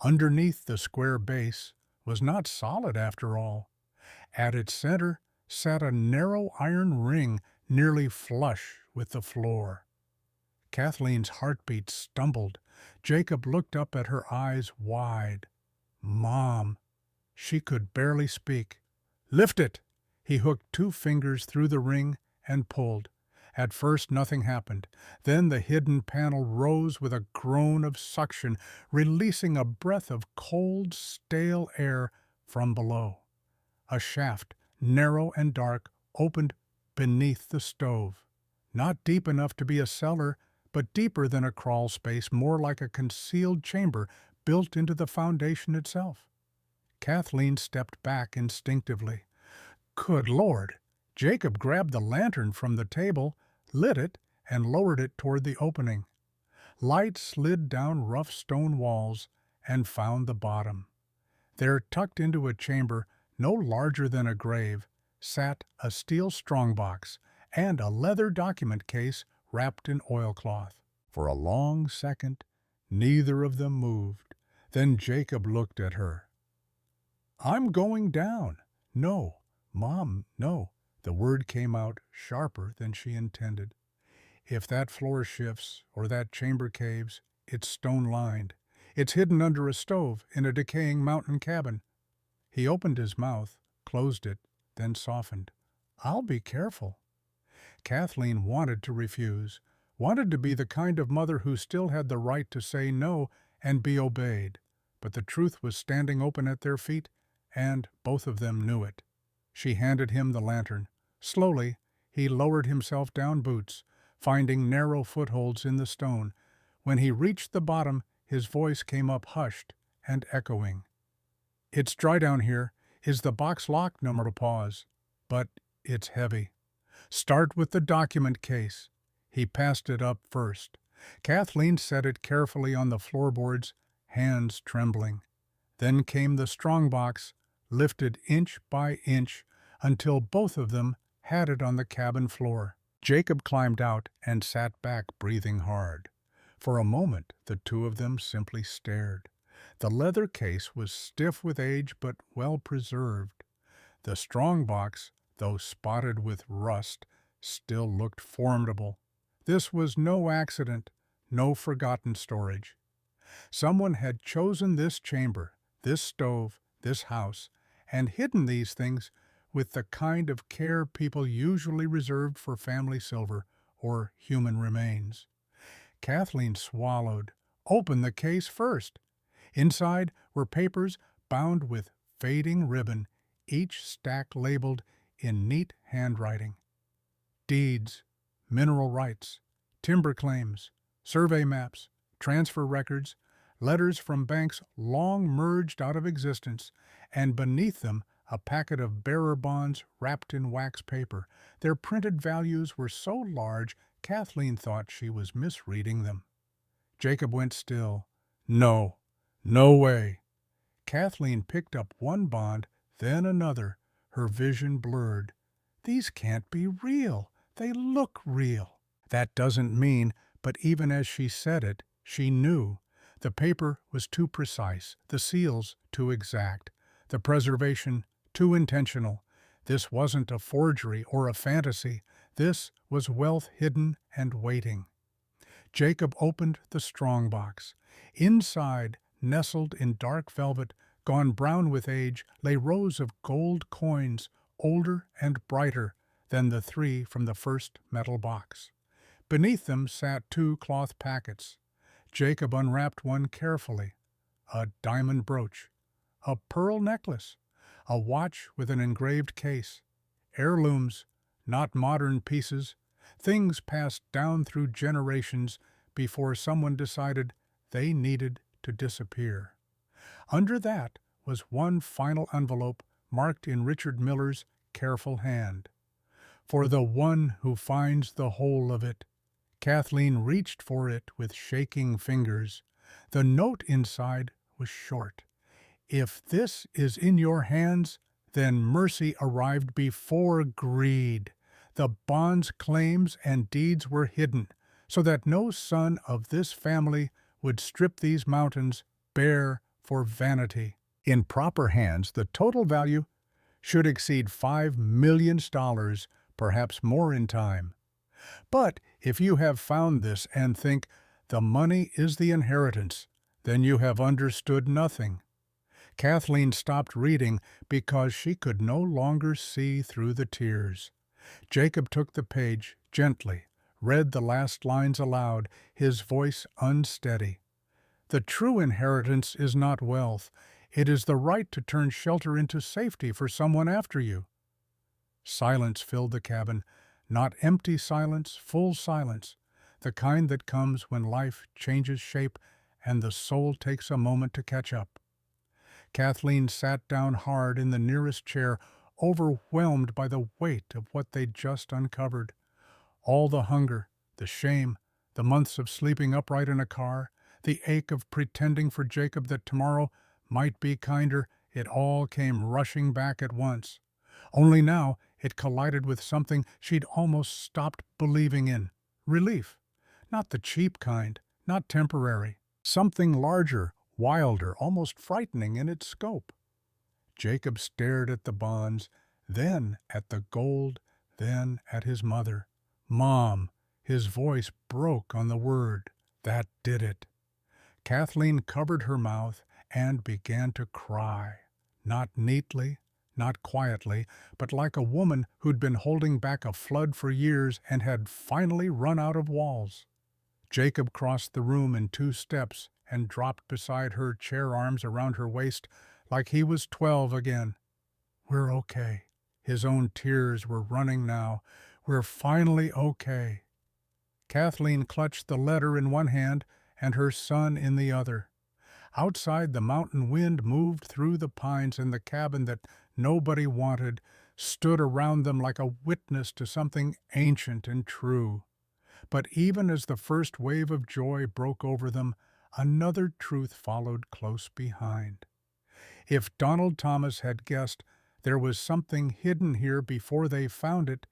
Underneath the square base was not solid after all. At its center sat a narrow iron ring nearly flush with the floor. Kathleen's heartbeat stumbled. Jacob looked up at her, eyes wide. "Mom." She could barely speak. "Lift it!" He hooked 2 fingers through the ring and pulled. At first nothing happened. Then the hidden panel rose with a groan of suction, releasing a breath of cold, stale air from below. A shaft, narrow and dark, opened beneath the stove. Not deep enough to be a cellar, but deeper than a crawl space, more like a concealed chamber built into the foundation itself. Kathleen stepped back instinctively. Good Lord! Jacob grabbed the lantern from the table, lit it, and lowered it toward the opening. Light slid down rough stone walls and found the bottom. There, tucked into a chamber no larger than a grave, sat a steel strongbox and a leather document case wrapped in oilcloth. For a long second, neither of them moved. Then Jacob looked at her. "I'm going down." "No, Mom, no." The word came out sharper than she intended. "If that floor shifts or that chamber caves, it's stone-lined. It's hidden under a stove in a decaying mountain cabin." He opened his mouth, closed it, then softened. "I'll be careful." Kathleen wanted to refuse, wanted to be the kind of mother who still had the right to say no and be obeyed. But the truth was standing open at their feet, and both of them knew it. She handed him the lantern. Slowly, he lowered himself down boots, finding narrow footholds in the stone. When he reached the bottom, his voice came up hushed and echoing. "It's dry down here. Is the box locked?" No more pause. "But it's heavy." "Start with the document case." He passed it up first. Kathleen set it carefully on the floorboards, hands trembling. Then came the strongbox, lifted inch by inch until both of them had it on the cabin floor. Jacob climbed out and sat back, breathing hard. For a moment, the two of them simply stared. The leather case was stiff with age but well preserved. The strong box, though spotted with rust, still looked formidable. This was no accident, no forgotten storage. Someone had chosen this chamber, this stove, this house, and hidden these things with the kind of care people usually reserved for family silver or human remains. Kathleen swallowed, opened the case first. Inside were papers bound with fading ribbon, each stack labeled in neat handwriting. Deeds, mineral rights, timber claims, survey maps, transfer records, letters from banks long merged out of existence, and beneath them a packet of bearer bonds wrapped in wax paper. Their printed values were so large Kathleen thought she was misreading them. Jacob went still. No, no way. Kathleen picked up one bond, then another, her vision blurred. These can't be real. They look real. That doesn't mean, but even as she said it, she knew. The paper was too precise, the seals too exact, the preservation too intentional. This wasn't a forgery or a fantasy. This was wealth hidden and waiting. Jacob opened the strong box. Inside, nestled in dark velvet, gone brown with age, lay rows of gold coins, older and brighter than the three from the first metal box. Beneath them sat two cloth packets. Jacob unwrapped one carefully. A diamond brooch, a pearl necklace, a watch with an engraved case. Heirlooms, not modern pieces, things passed down through generations before someone decided they needed to disappear. Under that was one final envelope marked in Richard Miller's careful hand. For the one who finds the whole of it. Kathleen reached for it with shaking fingers. The note inside was short. If this is in your hands, then mercy arrived before greed. The bonds, claims, and deeds were hidden, so that no son of this family would strip these mountains bare for vanity. In proper hands, the total value should exceed $5 million, perhaps more in time. But if you have found this and think the money is the inheritance, then you have understood nothing. Kathleen stopped reading because she could no longer see through the tears. Jacob took the page gently, read the last lines aloud, his voice unsteady. The true inheritance is not wealth. It is the right to turn shelter into safety for someone after you. Silence filled the cabin, not empty silence, full silence, the kind that comes when life changes shape and the soul takes a moment to catch up. Kathleen sat down hard in the nearest chair, overwhelmed by the weight of what they'd just uncovered. All the hunger, the shame, the months of sleeping upright in a car, the ache of pretending for Jacob that tomorrow might be kinder, it all came rushing back at once. Only now it collided with something she'd almost stopped believing in. Relief. Not the cheap kind, not temporary. Something larger, wilder, almost frightening in its scope. Jacob stared at the bonds, then at the gold, then at his mother. Mom. His voice broke on the word. That did it. Kathleen covered her mouth and began to cry. Not neatly, not quietly, but like a woman who'd been holding back a flood for years and had finally run out of walls. Jacob crossed the room in 2 steps and dropped beside her, chair arms around her waist, like he was 12 again. We're okay. His own tears were running now. We're finally okay. Kathleen clutched the letter in one hand and her son in the other. Outside, the mountain wind moved through the pines, and the cabin that nobody wanted stood around them like a witness to something ancient and true. But even as the first wave of joy broke over them, another truth followed close behind. If Donald Thomas had guessed there was something hidden here before they found it,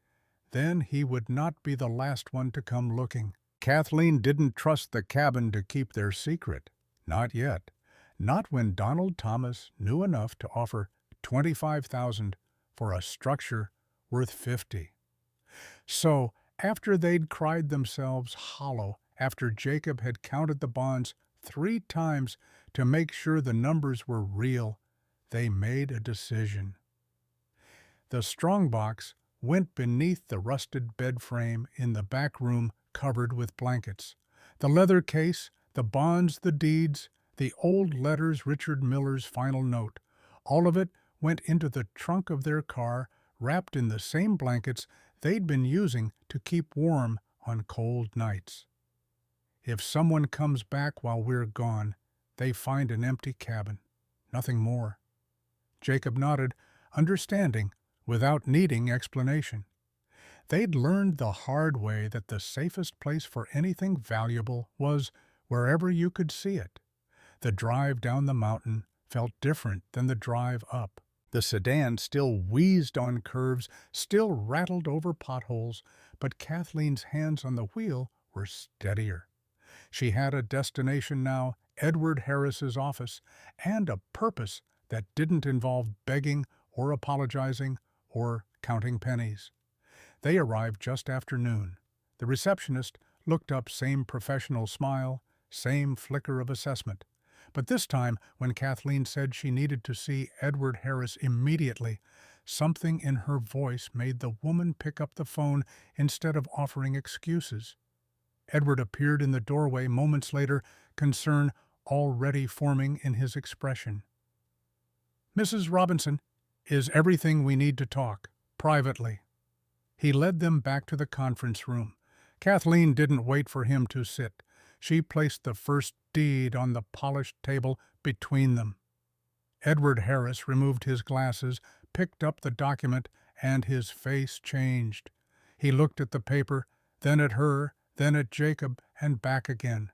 then he would not be the last one to come looking. Kathleen didn't trust the cabin to keep their secret. Not yet. Not when Donald Thomas knew enough to offer $25,000 for a structure worth 50. So, after they'd cried themselves hollow, after Jacob had counted the bonds 3 times to make sure the numbers were real, they made a decision. The strongbox went beneath the rusted bed frame in the back room covered with blankets. The leather case, the bonds, the deeds, the old letters, Richard Miller's final note, all of it went into the trunk of their car, wrapped in the same blankets they'd been using to keep warm on cold nights. If someone comes back while we're gone, they find an empty cabin. Nothing more. Jacob nodded, understanding, without needing explanation. They'd learned the hard way that the safest place for anything valuable was wherever you could see it. The drive down the mountain felt different than the drive up. The sedan still wheezed on curves, still rattled over potholes, but Kathleen's hands on the wheel were steadier. She had a destination now, Edward Harris's office, and a purpose that didn't involve begging or apologizing or counting pennies. They arrived just after noon. The receptionist looked up, same professional smile, same flicker of assessment. But this time, when Kathleen said she needed to see Edward Harris immediately, something in her voice made the woman pick up the phone instead of offering excuses. Edward appeared in the doorway moments later, concern already forming in his expression. "Mrs. Robinson, is everything we need to talk, privately?" He led them back to the conference room. Kathleen didn't wait for him to sit. She placed the first deed on the polished table between them. Edward Harris removed his glasses, picked up the document, and his face changed. He looked at the paper, then at her, then at Jacob, and back again.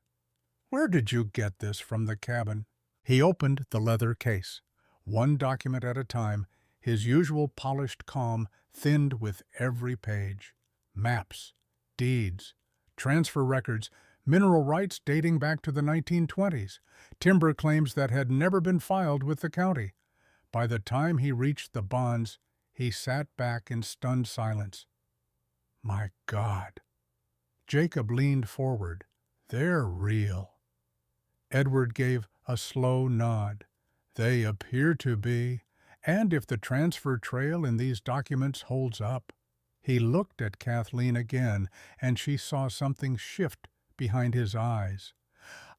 "Where did you get this from the cabin?" He opened the leather case. One document at a time, his usual polished calm thinned with every page. Maps, deeds, transfer records, mineral rights dating back to the 1920s, timber claims that had never been filed with the county. By the time he reached the bonds, he sat back in stunned silence. "My God." Jacob leaned forward. "They're real." Edward gave a slow nod. "They appear to be, and if the transfer trail in these documents holds up." He looked at Kathleen again, and she saw something shift behind his eyes.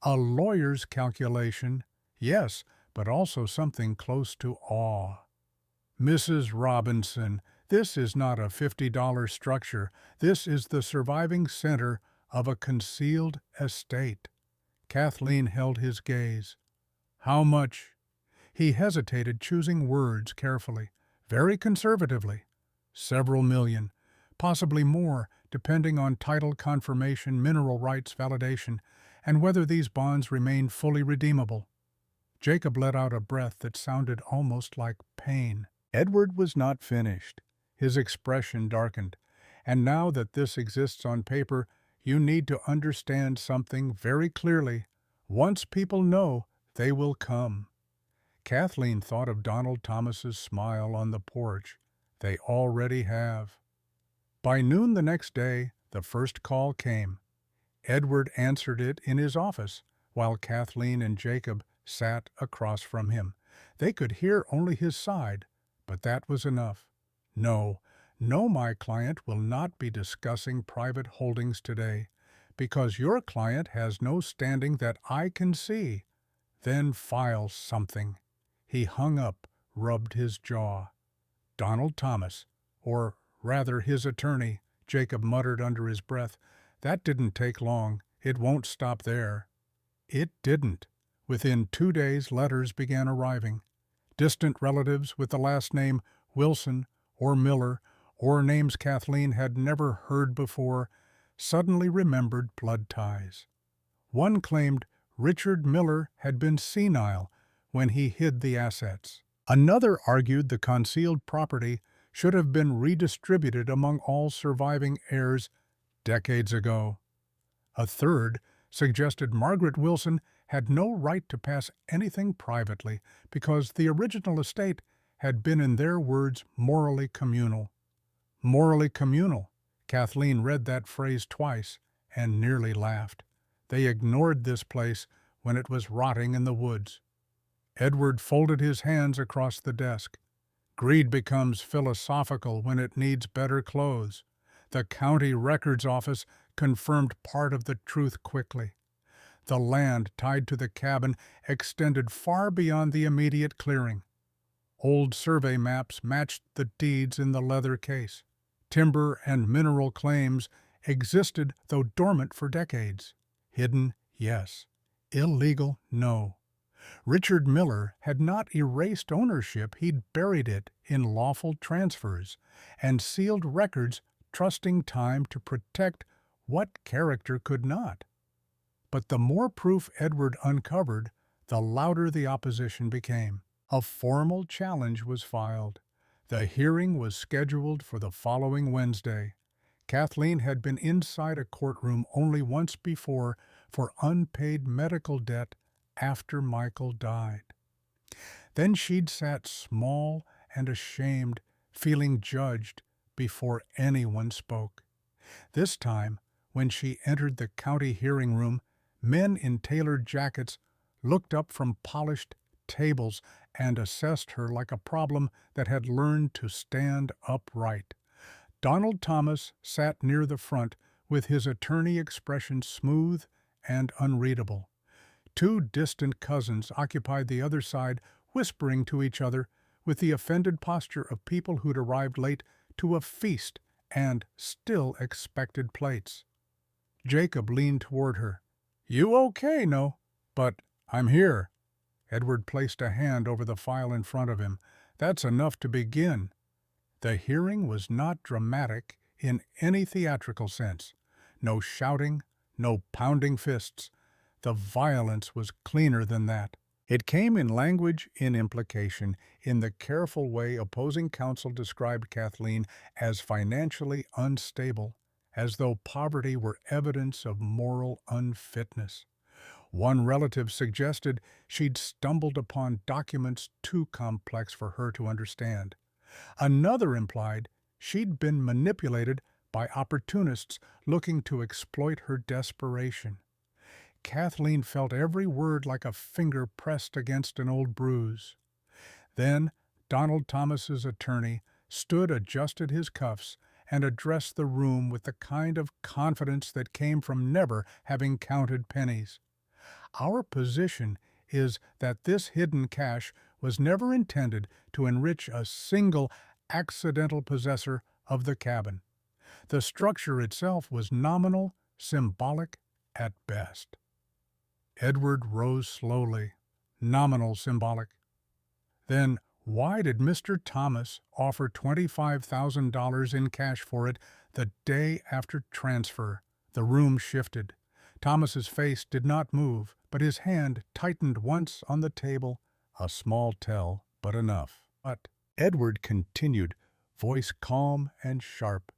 A lawyer's calculation, yes, but also something close to awe. "Mrs. Robinson, this is not a $50 structure. This is the surviving center of a concealed estate." Kathleen held his gaze. "How much?" He hesitated, choosing words carefully, very conservatively. "Several million, possibly more, depending on title confirmation, mineral rights validation, and whether these bonds remain fully redeemable." Jacob let out a breath that sounded almost like pain. Edward was not finished. His expression darkened. "And now that this exists on paper, you need to understand something very clearly. Once people know, they will come." Kathleen thought of Donald Thomas's smile on the porch. They already have. By noon the next day, the first call came. Edward answered it in his office, while Kathleen and Jacob sat across from him. They could hear only his side, but that was enough. "No, my client will not be discussing private holdings today, because your client has no standing that I can see." "Then file something." He hung up, rubbed his jaw. "Donald Thomas, or rather his attorney," Jacob muttered under his breath. "That didn't take long. It won't stop there." It didn't. Within 2 days, letters began arriving. Distant relatives with the last name Wilson or Miller, or names Kathleen had never heard before, suddenly remembered blood ties. One claimed Richard Miller had been senile when he hid the assets. Another argued the concealed property should have been redistributed among all surviving heirs decades ago. A third suggested Margaret Wilson had no right to pass anything privately because the original estate had been, in their words, morally communal. Morally communal. Kathleen read that phrase twice and nearly laughed. They ignored this place when it was rotting in the woods. Edward folded his hands across the desk. Greed becomes philosophical when it needs better clothes. The county records office confirmed part of the truth quickly. The land tied to the cabin extended far beyond the immediate clearing. Old survey maps matched the deeds in the leather case. Timber and mineral claims existed, though dormant for decades. Hidden, yes. Illegal, no. Richard Miller had not erased ownership, he'd buried it in lawful transfers and sealed records, trusting time to protect what character could not. But the more proof Edward uncovered, the louder the opposition became. A formal challenge was filed. The hearing was scheduled for the following Wednesday. Kathleen had been inside a courtroom only once before for unpaid medical debt after Michael died. Then she'd sat small and ashamed, feeling judged before anyone spoke. This time, when she entered the county hearing room, men in tailored jackets looked up from polished tables and assessed her like a problem that had learned to stand upright. Donald Thomas sat near the front with his attorney expression smooth and unreadable. Two distant cousins occupied the other side, whispering to each other with the offended posture of people who'd arrived late to a feast and still expected plates. Jacob leaned toward her. "You okay, no? But I'm here." Edward placed a hand over the file in front of him. "That's enough to begin." The hearing was not dramatic in any theatrical sense. No shouting, no pounding fists. The violence was cleaner than that. It came in language, in implication, in the careful way opposing counsel described Kathleen as financially unstable, as though poverty were evidence of moral unfitness. One relative suggested she'd stumbled upon documents too complex for her to understand. Another implied she'd been manipulated by opportunists looking to exploit her desperation. Kathleen felt every word like a finger pressed against an old bruise. Then Donald Thomas's attorney adjusted his cuffs, and addressed the room with the kind of confidence that came from never having counted pennies. "Our position is that this hidden cash was never intended to enrich a single accidental possessor of the cabin. The structure itself was nominal, symbolic at best." Edward rose slowly. Nominal, symbolic. Then why did Mr. Thomas offer $25,000 in cash for it the day after transfer? The room shifted. Thomas's face did not move, but his hand tightened once on the table, a small tell, but enough. But Edward continued, voice calm and sharp.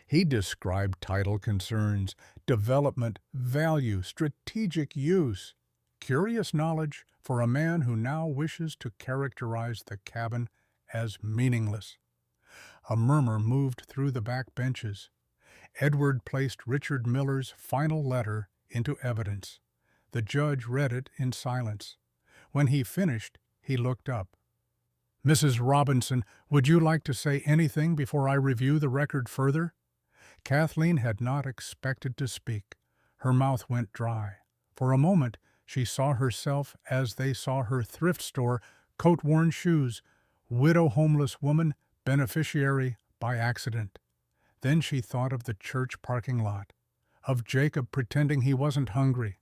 He described title concerns, development, value, strategic use. Curious knowledge for a man who now wishes to characterize the cabin as meaningless. A murmur moved through the back benches. Edward placed Richard Miller's final letter into evidence. The judge read it in silence. When he finished, he looked up. "Mrs. Robinson, would you like to say anything before I review the record further?" Kathleen had not expected to speak. Her mouth went dry. For a moment, she saw herself as they saw her thrift store, coat-worn shoes, widow homeless woman, beneficiary by accident. Then she thought of the church parking lot, of Jacob pretending he wasn't hungry,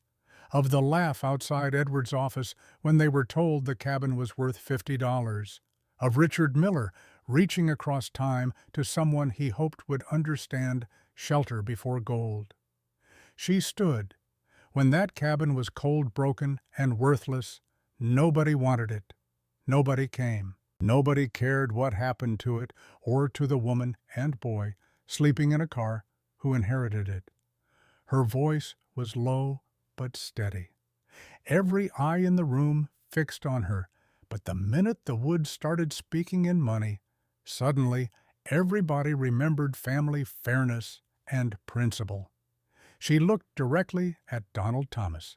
of the laugh outside Edward's office when they were told the cabin was worth $50, of Richard Miller reaching across time to someone he hoped would understand shelter before gold. She stood. When that cabin was cold, broken, and worthless, nobody wanted it. Nobody came. Nobody cared what happened to it or to the woman and boy sleeping in a car who inherited it. Her voice was low but steady. Every eye in the room fixed on her, But the minute the woods started speaking in money, suddenly everybody remembered family fairness and principle. She looked directly at Donald Thomas.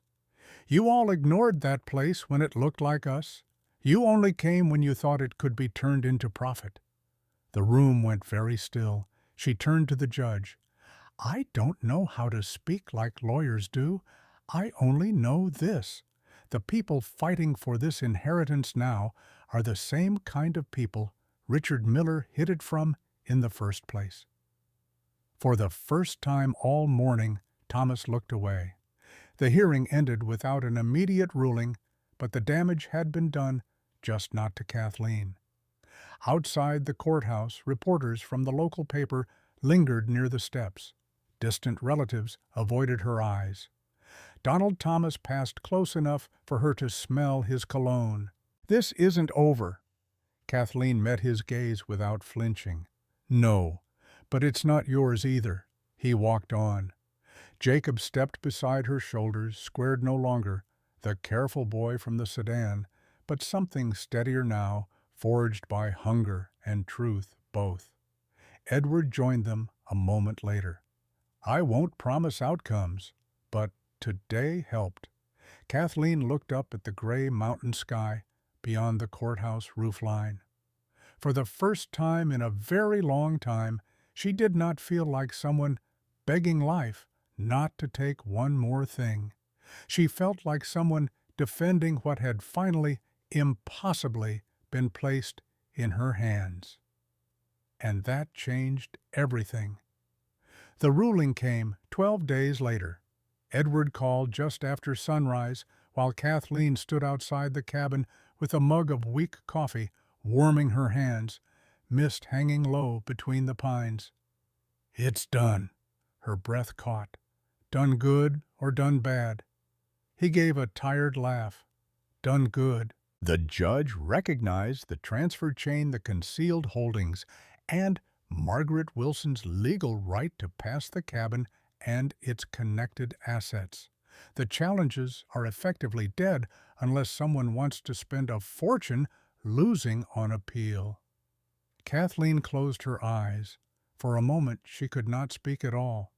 "You all ignored that place when it looked like us. You only came when you thought it could be turned into profit." The room went very still. She turned to the judge. "I don't know how to speak like lawyers do. I only know this. The people fighting for this inheritance now are the same kind of people Richard Miller hid it from in the first place." For the first time all morning, Thomas looked away. The hearing ended without an immediate ruling, but the damage had been done, just not to Kathleen. Outside the courthouse, reporters from the local paper lingered near the steps. Distant relatives avoided her eyes. Donald Thomas passed close enough for her to smell his cologne. "This isn't over." Kathleen met his gaze without flinching. "No, but it's not yours either." He walked on. Jacob stepped beside her shoulders, squared no longer, the careful boy from the sedan, but something steadier now, forged by hunger and truth both. Edward joined them a moment later. "I won't promise outcomes, but today helped." Kathleen looked up at the gray mountain sky beyond the courthouse roofline. For the first time in a very long time, she did not feel like someone begging life not to take one more thing. She felt like someone defending what had finally, impossibly, been placed in her hands. And that changed everything. The ruling came 12 days later. Edward called just after sunrise while Kathleen stood outside the cabin with a mug of weak coffee warming her hands, mist hanging low between the pines. "It's done." Her breath caught. "Done good or done bad?" He gave a tired laugh. "Done good." The judge recognized the transfer chain, the concealed holdings, and Margaret Wilson's legal right to pass the cabin and its connected assets. The challenges are effectively dead unless someone wants to spend a fortune losing on appeal. Kathleen closed her eyes. For a moment she could not speak at all.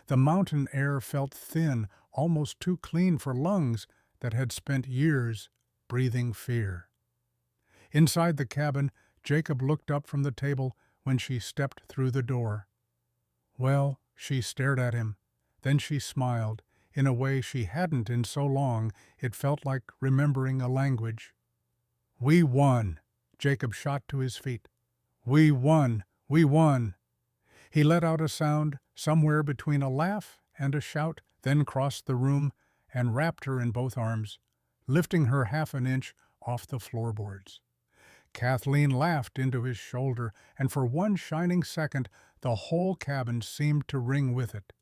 The mountain air felt thin, almost too clean for lungs that had spent years breathing fear. Inside the cabin, Jacob looked up from the table when she stepped through the door. "Well," she stared at him. Then she smiled, in a way she hadn't in so long it felt like remembering a language. "We won." Jacob shot to his feet. "We won! We won!" He let out a sound somewhere between a laugh and a shout, then crossed the room and wrapped her in both arms, lifting her half an inch off the floorboards. Kathleen laughed into his shoulder, and for one shining second the whole cabin seemed to ring with it.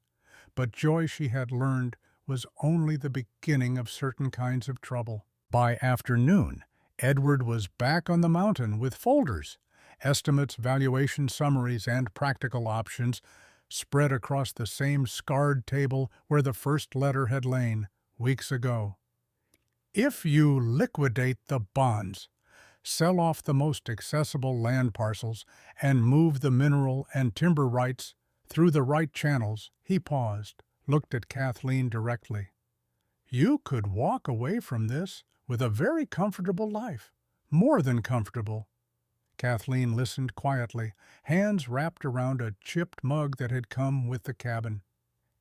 But joy, she had learned, was only the beginning of certain kinds of trouble. By afternoon, Edward was back on the mountain with folders, estimates, valuation summaries, and practical options spread across the same scarred table where the first letter had lain weeks ago. "If you liquidate the bonds, sell off the most accessible land parcels, and move the mineral and timber rights through the right channels," he paused, looked at Kathleen directly. "You could walk away from this with a very comfortable life, more than comfortable." Kathleen listened quietly, hands wrapped around a chipped mug that had come with the cabin.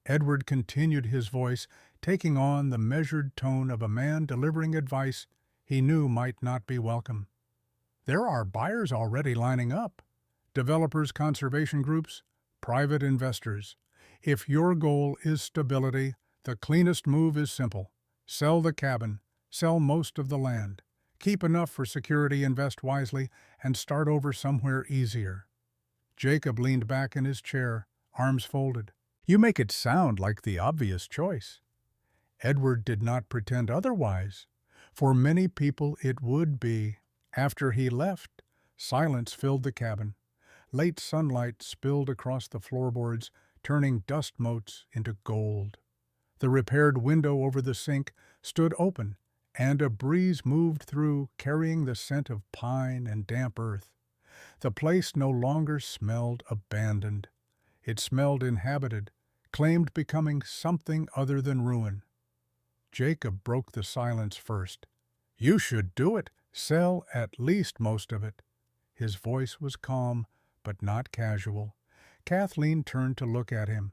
Edward continued, his voice taking on the measured tone of a man delivering advice he knew might not be welcome. "There are buyers already lining up. Developers, conservation groups, private investors. If your goal is stability, the cleanest move is simple. Sell the cabin, sell most of the land. Keep enough for security, invest wisely, and start over somewhere easier." Jacob leaned back in his chair, arms folded. "You make it sound like the obvious choice." Edward did not pretend otherwise. For many people it would be. After he left, silence filled the cabin. Late sunlight spilled across the floorboards, turning dust motes into gold. The repaired window over the sink stood open, and a breeze moved through, carrying the scent of pine and damp earth. The place no longer smelled abandoned. It smelled inhabited, claimed becoming something other than ruin. Jacob broke the silence first. "You should do it. Sell at least most of it." His voice was calm, but not casual. Kathleen turned to look at him.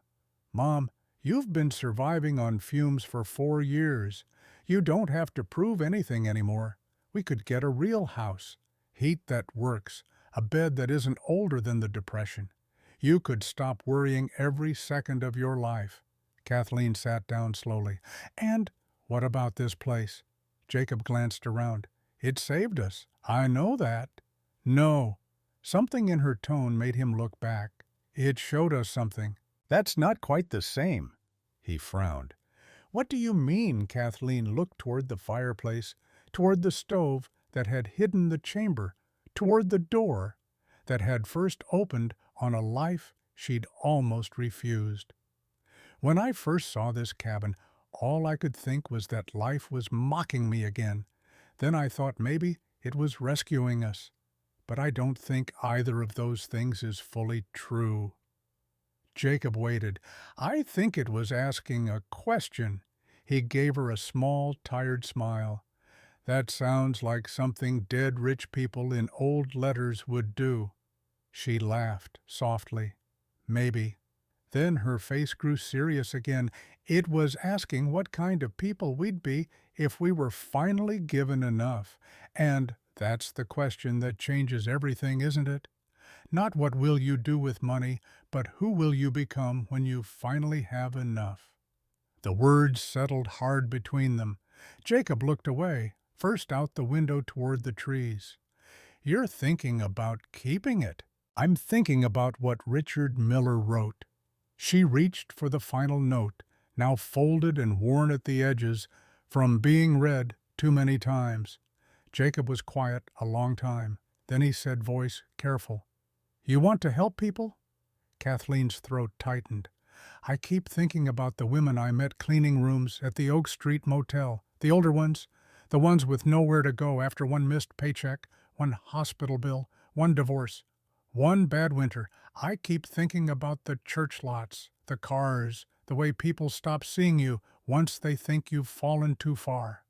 "Mom, you've been surviving on fumes for 4 years. You don't have to prove anything anymore. We could get a real house, heat that works, a bed that isn't older than the Depression. You could stop worrying every second of your life." Kathleen sat down slowly. "And what about this place?" Jacob glanced around. "It saved us. I know that." "No." Something in her tone made him look back. "It showed us something." "That's not quite the same." He frowned. "What do you mean?" Kathleen looked toward the fireplace, toward the stove that had hidden the chamber, toward the door that had first opened on a life she'd almost refused. "When I first saw this cabin, all I could think was that life was mocking me again. Then I thought maybe it was rescuing us. But I don't think either of those things is fully true." Jacob waited. "I think it was asking a question." He gave her a small, tired smile. "That sounds like something dead rich people in old letters would do." She laughed softly. "Maybe." Then her face grew serious again. "It was asking what kind of people we'd be if we were finally given enough. And that's the question that changes everything, isn't it? Not what will you do with money, but who will you become when you finally have enough?" The words settled hard between them. Jacob looked away, first out the window toward the trees. "You're thinking about keeping it." "I'm thinking about what Richard Miller wrote." She reached for the final note, now folded and worn at the edges from being read too many times. Jacob was quiet a long time. Then he said, voice careful, "You want to help people?" Kathleen's throat tightened. "I keep thinking about the women I met cleaning rooms at the Oak Street Motel, the older ones, the ones with nowhere to go after one missed paycheck, one hospital bill, one divorce, one bad winter. I keep thinking about the church lots, the cars, the way people stop seeing you once they think you've fallen too far."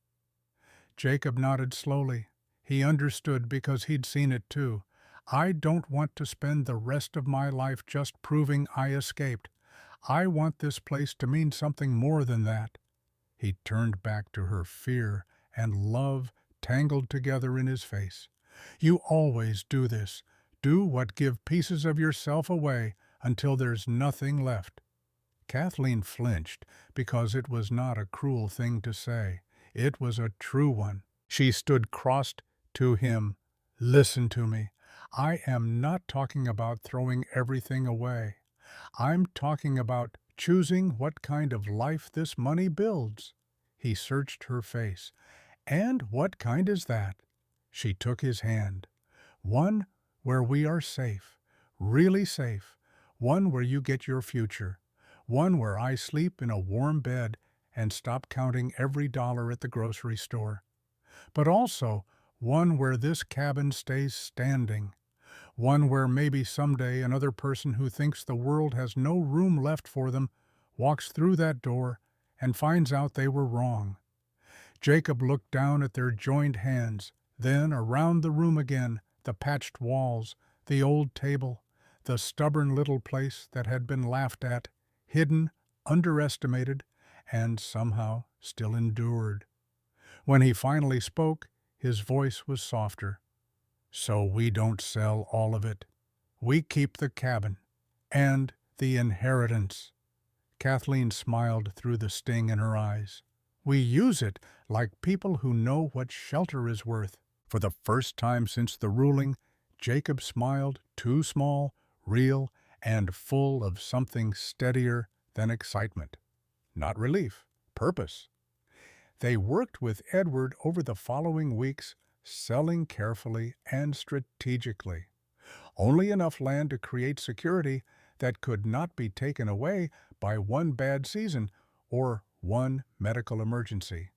Jacob nodded slowly. He understood because he'd seen it too. "I don't want to spend the rest of my life just proving I escaped. I want this place to mean something more than that." He turned back to her, fear and love tangled together in his face. "You always do this. Do what give pieces of yourself away until there's nothing left." Kathleen flinched because it was not a cruel thing to say. It was a true one. She stood crossed to him. "Listen to me. I am not talking about throwing everything away. I'm talking about choosing what kind of life this money builds." He searched her face. "And what kind is that?" She took his hand. "One where we are safe, really safe. One where you get your future. One where I sleep in a warm bed and stop counting every dollar at the grocery store. But also one where this cabin stays standing. One where maybe someday another person who thinks the world has no room left for them walks through that door and finds out they were wrong." Jacob looked down at their joined hands, then around the room again, the patched walls, the old table, the stubborn little place that had been laughed at, hidden, underestimated, and somehow still endured. When he finally spoke, his voice was softer. "So we don't sell all of it. We keep the cabin and the inheritance." Kathleen smiled through the sting in her eyes. "We use it like people who know what shelter is worth." For the first time since the ruling, Jacob smiled, too small, real, and full of something steadier than excitement. Not relief, purpose. They worked with Edward over the following weeks, selling carefully and strategically. Only enough land to create security that could not be taken away by one bad season or one medical emergency.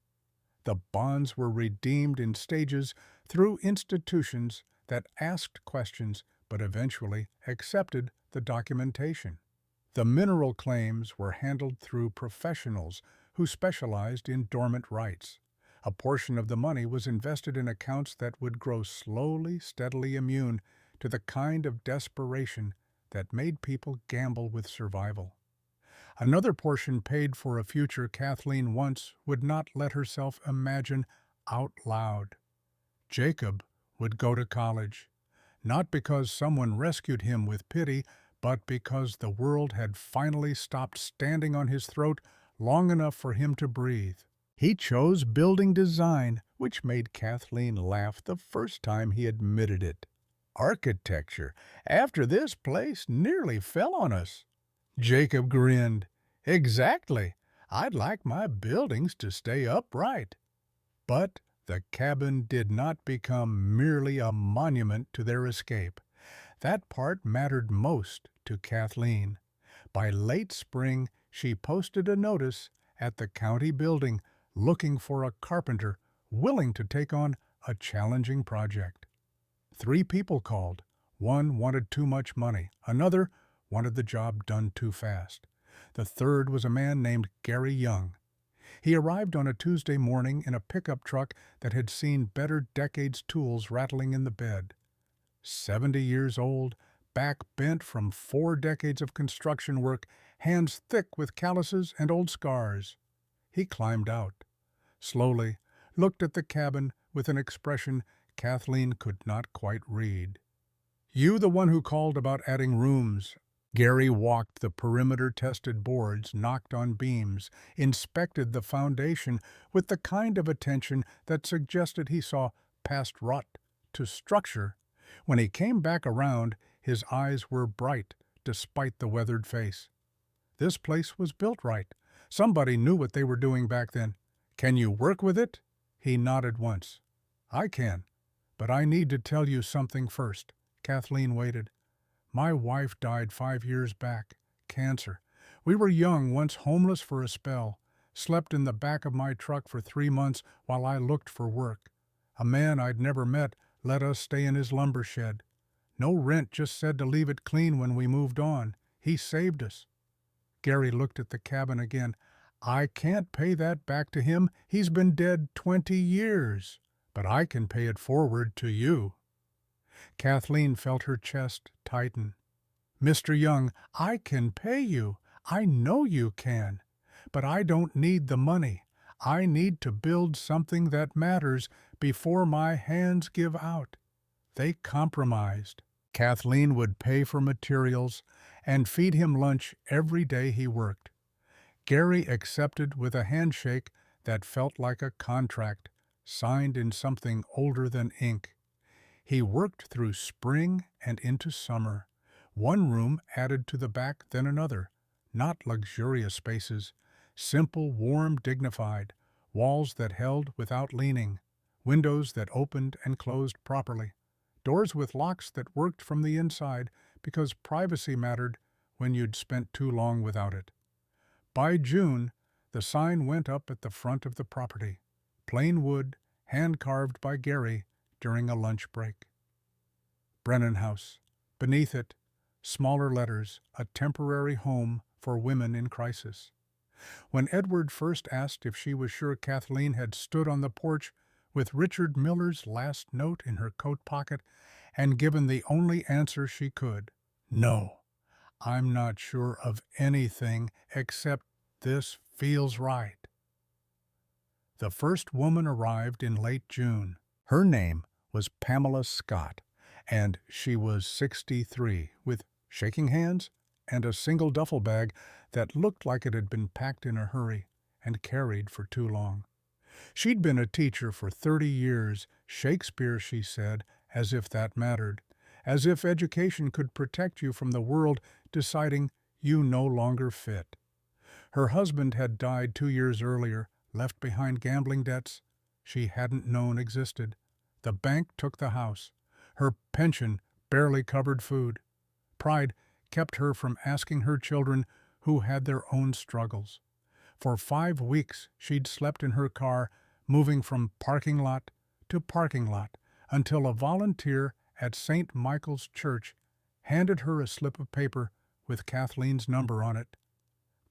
The bonds were redeemed in stages through institutions that asked questions but eventually accepted the documentation. The mineral claims were handled through professionals who specialized in dormant rights. A portion of the money was invested in accounts that would grow slowly, steadily immune to the kind of desperation that made people gamble with survival. Another portion paid for a future Kathleen once would not let herself imagine out loud. Jacob would go to college, not because someone rescued him with pity, but because the world had finally stopped standing on his throat long enough for him to breathe. He chose building design, which made Kathleen laugh the first time he admitted it. Architecture, after this place nearly fell on us. Jacob grinned. Exactly. I'd like my buildings to stay upright. But the cabin did not become merely a monument to their escape. That part mattered most to Kathleen. By late spring, she posted a notice at the county building looking for a carpenter willing to take on a challenging project. 3 people called. One wanted too much money. Another wanted the job done too fast. The third was a man named Gary Young. He arrived on a Tuesday morning in a pickup truck that had seen better decades' tools rattling in the bed. 70 years old, back bent from 4 decades of construction work, hands thick with calluses and old scars. He climbed out. Slowly, looked at the cabin with an expression Kathleen could not quite read. You the one who called about adding rooms. Gary walked the perimeter-tested boards, knocked on beams, inspected the foundation with the kind of attention that suggested he saw past rot to structure. When he came back around, his eyes were bright despite the weathered face. This place was built right. Somebody knew what they were doing back then. Can you work with it? He nodded once. I can, but I need to tell you something first. Kathleen waited. My wife died 5 years back. Cancer. We were young, once homeless for a spell. Slept in the back of my truck for 3 months while I looked for work. A man I'd never met let us stay in his lumber shed. No rent, just said to leave it clean when we moved on. He saved us. Gary looked at the cabin again. I can't pay that back to him. He's been dead 20 years. But I can pay it forward to you. Kathleen felt her chest tighten. Mr. Young, I can pay you. I know you can. But I don't need the money. I need to build something that matters before my hands give out. They compromised. Kathleen would pay for materials and feed him lunch every day he worked. Gary accepted with a handshake that felt like a contract, signed in something older than ink. He worked through spring and into summer. One room added to the back, then another. Not luxurious spaces. Simple, warm, dignified. Walls that held without leaning. Windows that opened and closed properly. Doors with locks that worked from the inside because privacy mattered when you'd spent too long without it. By June, the sign went up at the front of the property. Plain wood, hand-carved by Gary during a lunch break. Brennan House. Beneath it, smaller letters, a temporary home for women in crisis. When Edward first asked if she was sure Kathleen had stood on the porch with Richard Miller's last note in her coat pocket and given the only answer she could, no, I'm not sure of anything except this feels right. The first woman arrived in late June. Her name was Pamela Scott, and she was 63, with shaking hands and a single duffel bag that looked like it had been packed in a hurry and carried for too long. She'd been a teacher for 30 years, Shakespeare, she said, as if that mattered, as if education could protect you from the world deciding you no longer fit. Her husband had died 2 years earlier, left behind gambling debts she hadn't known existed. The bank took the house. Her pension barely covered food. Pride kept her from asking her children who had their own struggles. For 5 weeks she'd slept in her car, moving from parking lot to parking lot until a volunteer at St. Michael's Church handed her a slip of paper with Kathleen's number on it.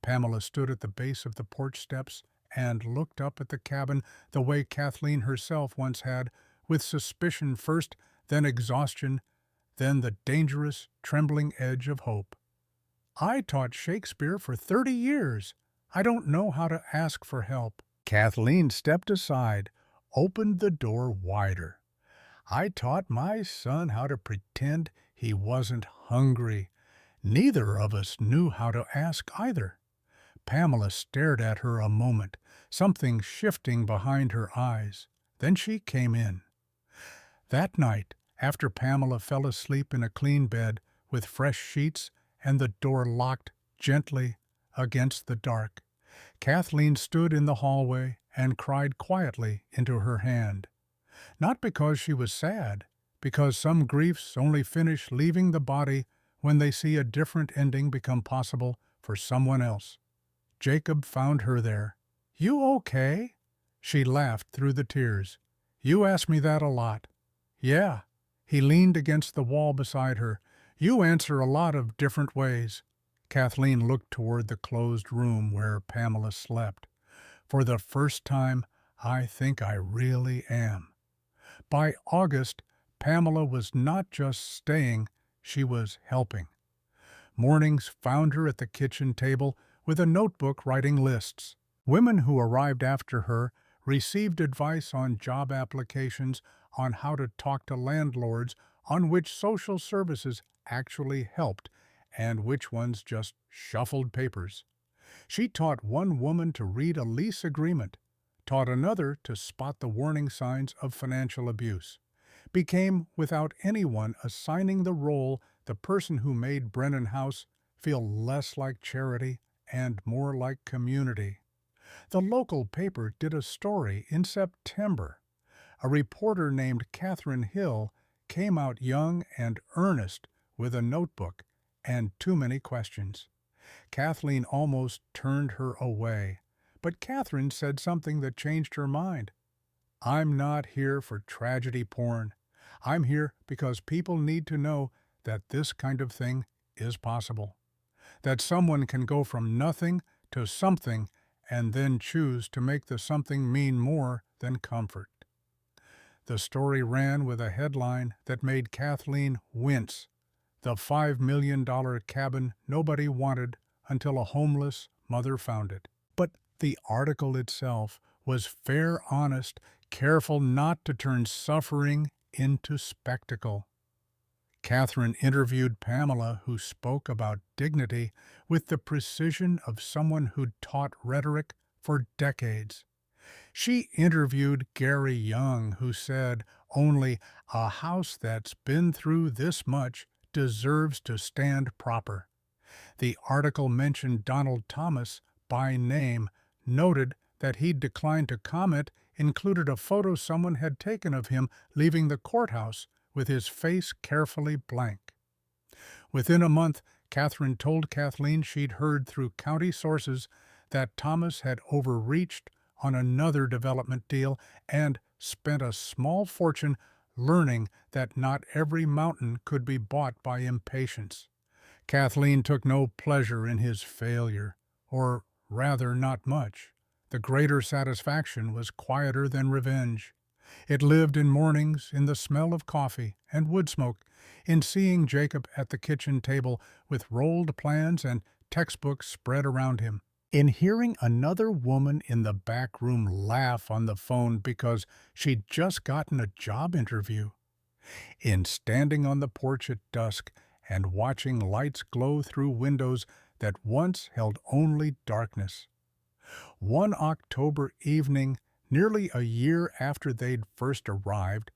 Pamela stood at the base of the porch steps and looked up at the cabin the way Kathleen herself once had, with suspicion first, then exhaustion, then the dangerous, trembling edge of hope. "I taught Shakespeare for 30 years. I don't know how to ask for help." Kathleen stepped aside, opened the door wider. "I taught my son how to pretend he wasn't hungry. Neither of us knew how to ask either." Pamela stared at her a moment, something shifting behind her eyes. Then she came in. That night, after Pamela fell asleep in a clean bed with fresh sheets and the door locked gently against the dark, Kathleen stood in the hallway and cried quietly into her hand. Not because she was sad, because some griefs only finish leaving the body when they see a different ending become possible for someone else. Jacob found her there. "You okay?" She laughed through the tears. "You ask me that a lot." "Yeah." He leaned against the wall beside her. "You answer a lot of different ways." Kathleen looked toward the closed room where Pamela slept. "For the first time, I think I really am." By August, Pamela was not just staying, she was helping. Mornings found her at the kitchen table with a notebook writing lists. Women who arrived after her received advice on job applications, on how to talk to landlords, on which social services actually helped, and which ones just shuffled papers. She taught one woman to read a lease agreement, taught another to spot the warning signs of financial abuse, became, without anyone assigning the role, the person who made Brennan House feel less like charity and more like community. The local paper did a story in September. A reporter named Catherine Hill came out young and earnest with a notebook and too many questions. Kathleen almost turned her away, but Catherine said something that changed her mind. "I'm not here for tragedy porn. I'm here because people need to know that this kind of thing is possible. That someone can go from nothing to something and then choose to make the something mean more than comfort." The story ran with a headline that made Kathleen wince: "The $5 million cabin nobody wanted until a homeless mother found it." But the article itself was fair, honest, careful not to turn suffering into spectacle. Catherine interviewed Pamela, who spoke about dignity with the precision of someone who'd taught rhetoric for decades. She interviewed Gary Young, who said only a house that's been through this much deserves to stand proper. The article mentioned Donald Thomas by name, noted that he'd declined to comment, included a photo someone had taken of him leaving the courthouse with his face carefully blank. Within a month, Catherine told Kathleen she'd heard through county sources that Thomas had overreached on another development deal and spent a small fortune learning that not every mountain could be bought by impatience. Kathleen took no pleasure in his failure, or rather not much. The greater satisfaction was quieter than revenge. It lived in mornings, in the smell of coffee and wood smoke, in seeing Jacob at the kitchen table with rolled plans and textbooks spread around him, in hearing another woman in the back room laugh on the phone because she'd just gotten a job interview, in standing on the porch at dusk and watching lights glow through windows that once held only darkness. One October evening, nearly a year after they'd first arrived,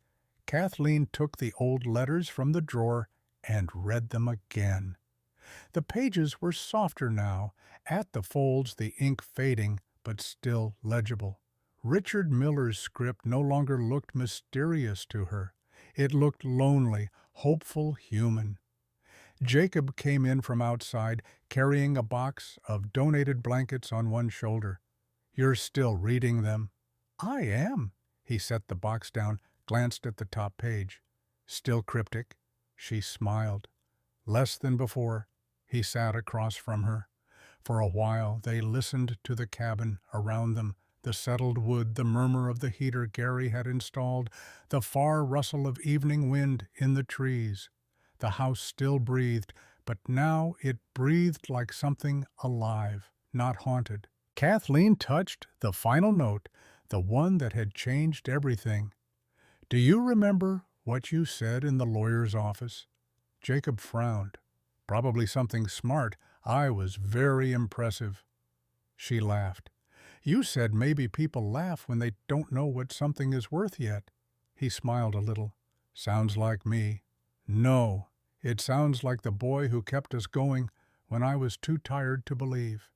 Kathleen took the old letters from the drawer and read them again. The pages were softer now, at the folds the ink fading, but still legible. Richard Miller's script no longer looked mysterious to her. It looked lonely, hopeful, human. Jacob came in from outside, carrying a box of donated blankets on one shoulder. "You're still reading them." I am. He set the box down, glanced at the top page. Still cryptic. She smiled. Less than before. He sat across from her. For a while they listened to the cabin around them, the settled wood, the murmur of the heater Gary had installed, the far rustle of evening wind in the trees. The house still breathed, but now it breathed like something alive, not haunted. Kathleen touched the final note, the one that had changed everything. "Do you remember what you said in the lawyer's office?" Jacob frowned. "Probably something smart. I was very impressive." She laughed. "You said maybe people laugh when they don't know what something is worth yet." He smiled a little. "Sounds like me." "No, it sounds like the boy who kept us going when I was too tired to believe."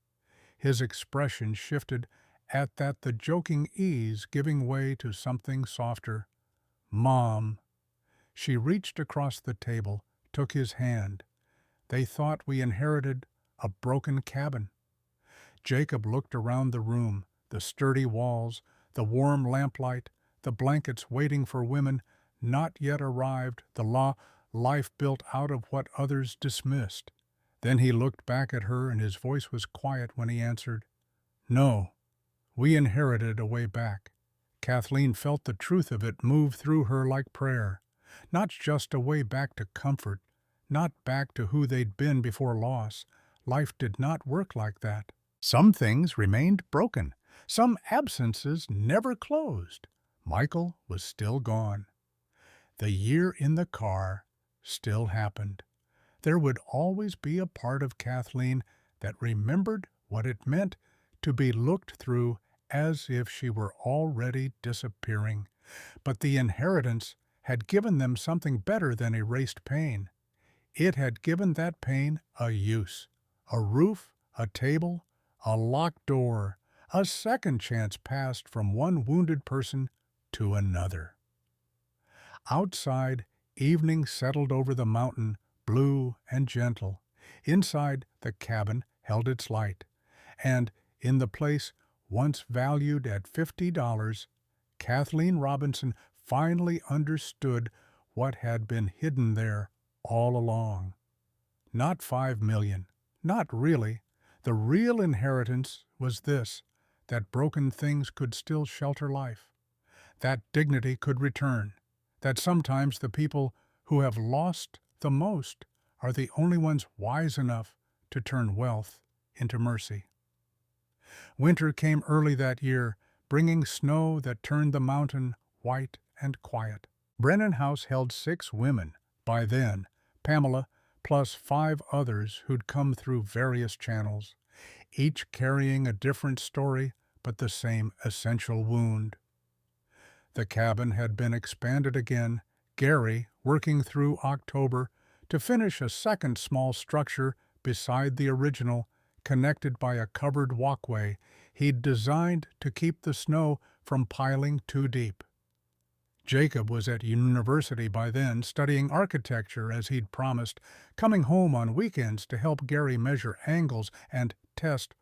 His expression shifted, at that the joking ease giving way to something softer. "Mom." She reached across the table, took his hand. "They thought we inherited a broken cabin." Jacob looked around the room, the sturdy walls, the warm lamplight, the blankets waiting for women not yet arrived, the life built out of what others dismissed. Then he looked back at her, and his voice was quiet when he answered, "No, we inherited a way back." Kathleen felt the truth of it move through her like prayer. Not just a way back to comfort, not back to who they'd been before loss. Life did not work like that. Some things remained broken. Some absences never closed. Michael was still gone. The year in the car still happened. There would always be a part of Kathleen that remembered what it meant to be looked through as if she were already disappearing. But the inheritance had given them something better than erased pain. It had given that pain a use, a roof, a table, a locked door, a second chance passed from one wounded person to another. Outside, evening settled over the mountain, blue and gentle. Inside, the cabin held its light. And in the place once valued at $50, Kathleen Robinson finally understood what had been hidden there all along. Not $5 million. Not really. The real inheritance was this, that broken things could still shelter life, that dignity could return, that sometimes the people who have lost the most are the only ones wise enough to turn wealth into mercy. Winter came early that year, bringing snow that turned the mountain white and quiet. Brennan House held 6 women, by then, Pamela, plus 5 others who'd come through various channels, each carrying a different story but the same essential wound. The cabin had been expanded again, Gary working through October to finish a second small structure beside the original, connected by a covered walkway he'd designed to keep the snow from piling too deep. Jacob was at university by then, studying architecture as he'd promised, coming home on weekends to help Gary measure angles and test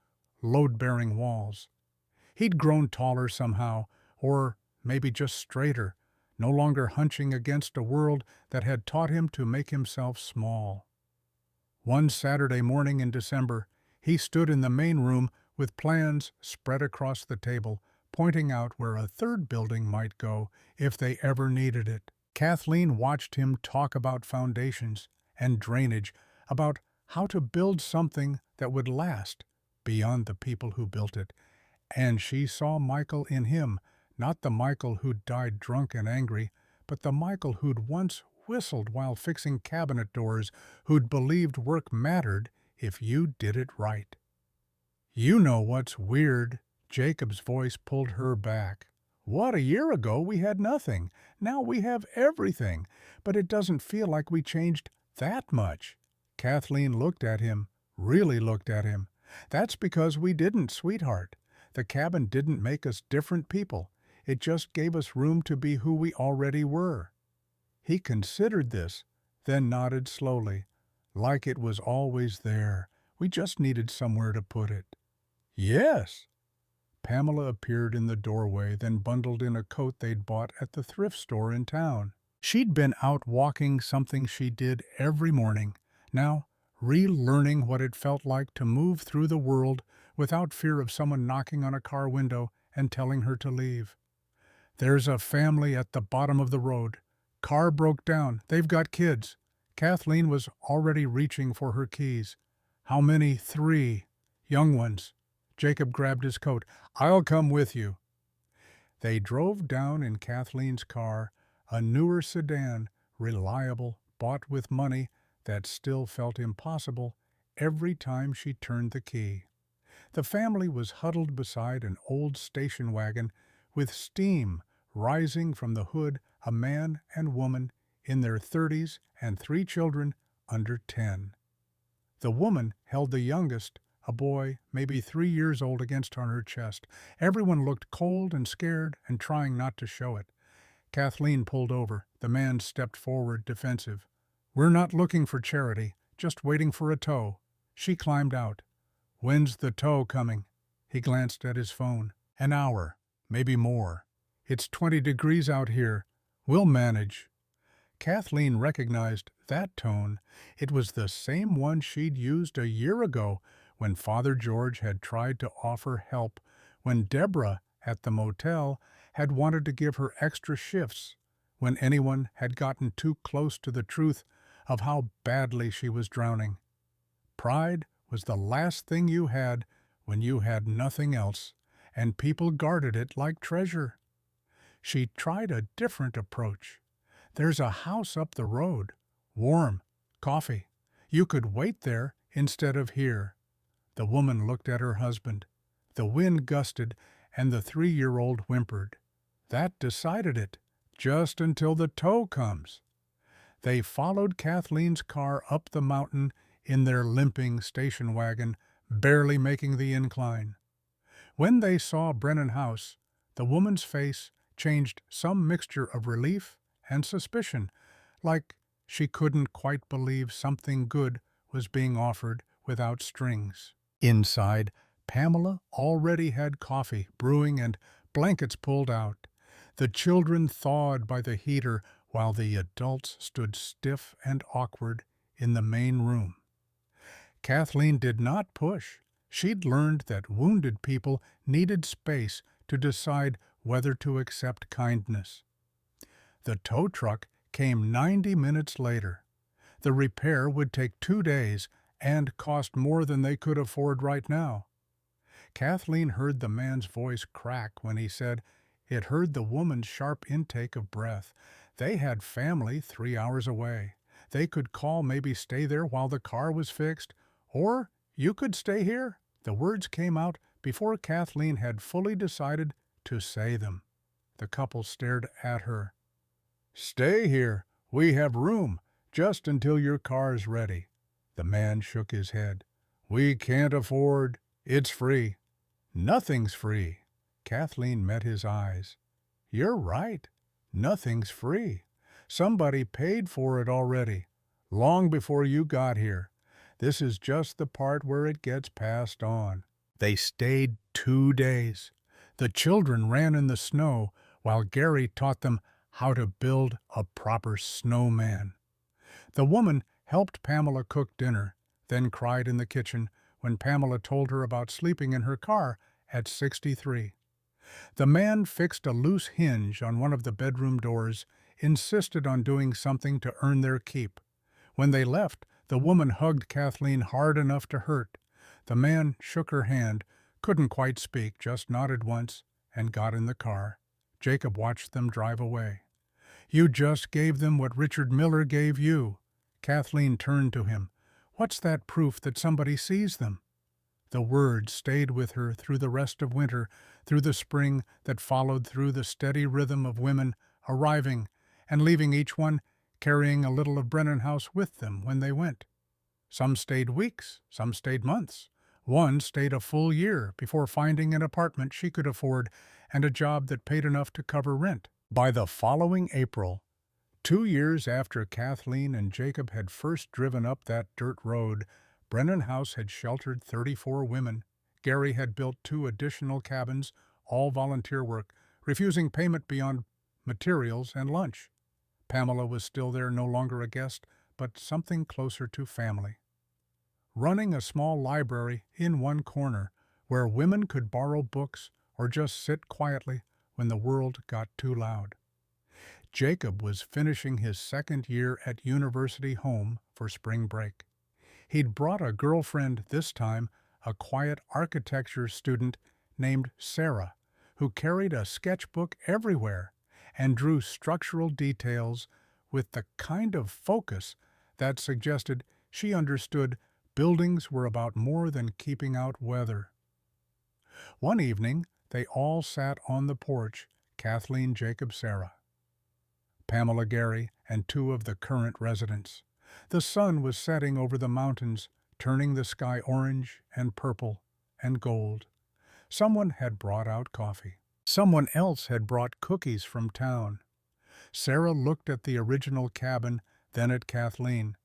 load-bearing walls. He'd grown taller somehow, or maybe just straighter, no longer hunching against a world that had taught him to make himself small. One Saturday morning in December, he stood in the main room with plans spread across the table, pointing out where a third building might go if they ever needed it. Kathleen watched him talk about foundations and drainage, about how to build something that would last beyond the people who built it, and she saw Michael in him, not the Michael who'd died drunk and angry, but the Michael who'd once whistled while fixing cabinet doors, who'd believed work mattered if you did it right. "You know what's weird?" Jacob's voice pulled her back. "What, a year ago we had nothing. Now we have everything. But it doesn't feel like we changed that much." Kathleen looked at him, really looked at him. "That's because we didn't, sweetheart. The cabin didn't make us different people. It just gave us room to be who we already were." He considered this, then nodded slowly, like it was always there. We just needed somewhere to put it. "Yes." Pamela appeared in the doorway, then bundled in a coat they'd bought at the thrift store in town. She'd been out walking, something she did every morning, now relearning what it felt like to move through the world without fear of someone knocking on a car window and telling her to leave. "There's a family at the bottom of the road. Car broke down. They've got kids." Kathleen was already reaching for her keys. "How many?" "3. Young ones." Jacob grabbed his coat. "I'll come with you." They drove down in Kathleen's car, a newer sedan, reliable, bought with money that still felt impossible every time she turned the key. The family was huddled beside an old station wagon with steam rising from the hood, a man and woman in their 30s and 3 children under 10. The woman held the youngest, a boy maybe 3 years old, against her chest. Everyone looked cold and scared and trying not to show it. Kathleen pulled over. The man stepped forward, defensive. "We're not looking for charity, just waiting for a tow." She climbed out. "When's the tow coming?" He glanced at his phone. "An hour, maybe more. It's 20 degrees out here. We'll manage." Kathleen recognized that tone. It was the same one she'd used a year ago when Father George had tried to offer help, when Deborah at the motel had wanted to give her extra shifts, when anyone had gotten too close to the truth of how badly she was drowning. Pride was the last thing you had when you had nothing else, and people guarded it like treasure. She tried a different approach. "There's a house up the road. Warm. Coffee. You could wait there instead of here." The woman looked at her husband. The wind gusted, and the 3-year-old whimpered. That decided it, just until the tow comes. They followed Kathleen's car up the mountain in their limping station wagon, barely making the incline. When they saw Brennan House, the woman's face changed some mixture of relief and suspicion, like she couldn't quite believe something good was being offered without strings. Inside, Pamela already had coffee brewing and blankets pulled out. The children thawed by the heater while the adults stood stiff and awkward in the main room. Kathleen did not push. She'd learned that wounded people needed space to decide whether to accept kindness. The tow truck came 90 minutes later. The repair would take 2 days and cost more than they could afford right now. Kathleen heard the man's voice crack when he said it heard the woman's sharp intake of breath. They had family 3 hours away. They could call, maybe stay there while the car was fixed, or you could stay here. The words came out before Kathleen had fully decided to say them. The couple stared at her. "Stay here. We have room, just until your car's ready." The man shook his head. "We can't afford. It's free." "Nothing's free." Kathleen met his eyes. "You're right. Nothing's free. Somebody paid for it already, long before you got here. This is just the part where it gets passed on." They stayed 2 days. The children ran in the snow while Gary taught them how to build a proper snowman. The woman helped Pamela cook dinner, then cried in the kitchen when Pamela told her about sleeping in her car at 63. The man fixed a loose hinge on one of the bedroom doors, insisted on doing something to earn their keep. When they left, the woman hugged Kathleen hard enough to hurt. The man shook her hand, couldn't quite speak, just nodded once, and got in the car. Jacob watched them drive away. "You just gave them what Richard Miller gave you." Kathleen turned to him. "What's that proof that somebody sees them?" The words stayed with her through the rest of winter, through the spring that followed, through the steady rhythm of women arriving and leaving, each one carrying a little of Brennan House with them when they went. Some stayed weeks, some stayed months. One stayed a full year before finding an apartment she could afford and a job that paid enough to cover rent. By the following April, 2 years after Kathleen and Jacob had first driven up that dirt road, Brennan House had sheltered 34 women, Gary had built 2 additional cabins, all volunteer work, refusing payment beyond materials and lunch. Pamela was still there, no longer a guest, but something closer to family. Running a small library in one corner where women could borrow books or just sit quietly when the world got too loud. Jacob was finishing his 2nd year at university home for spring break. He'd brought a girlfriend this time, a quiet architecture student named Sarah, who carried a sketchbook everywhere and drew structural details with the kind of focus that suggested she understood buildings were about more than keeping out weather. One evening, they all sat on the porch, Kathleen, Jacob, Sarah, Pamela, Gary, and 2 of the current residents. The sun was setting over the mountains, turning the sky orange and purple and gold. Someone had brought out coffee. Someone else had brought cookies from town. Sarah looked at the original cabin, then at Kathleen.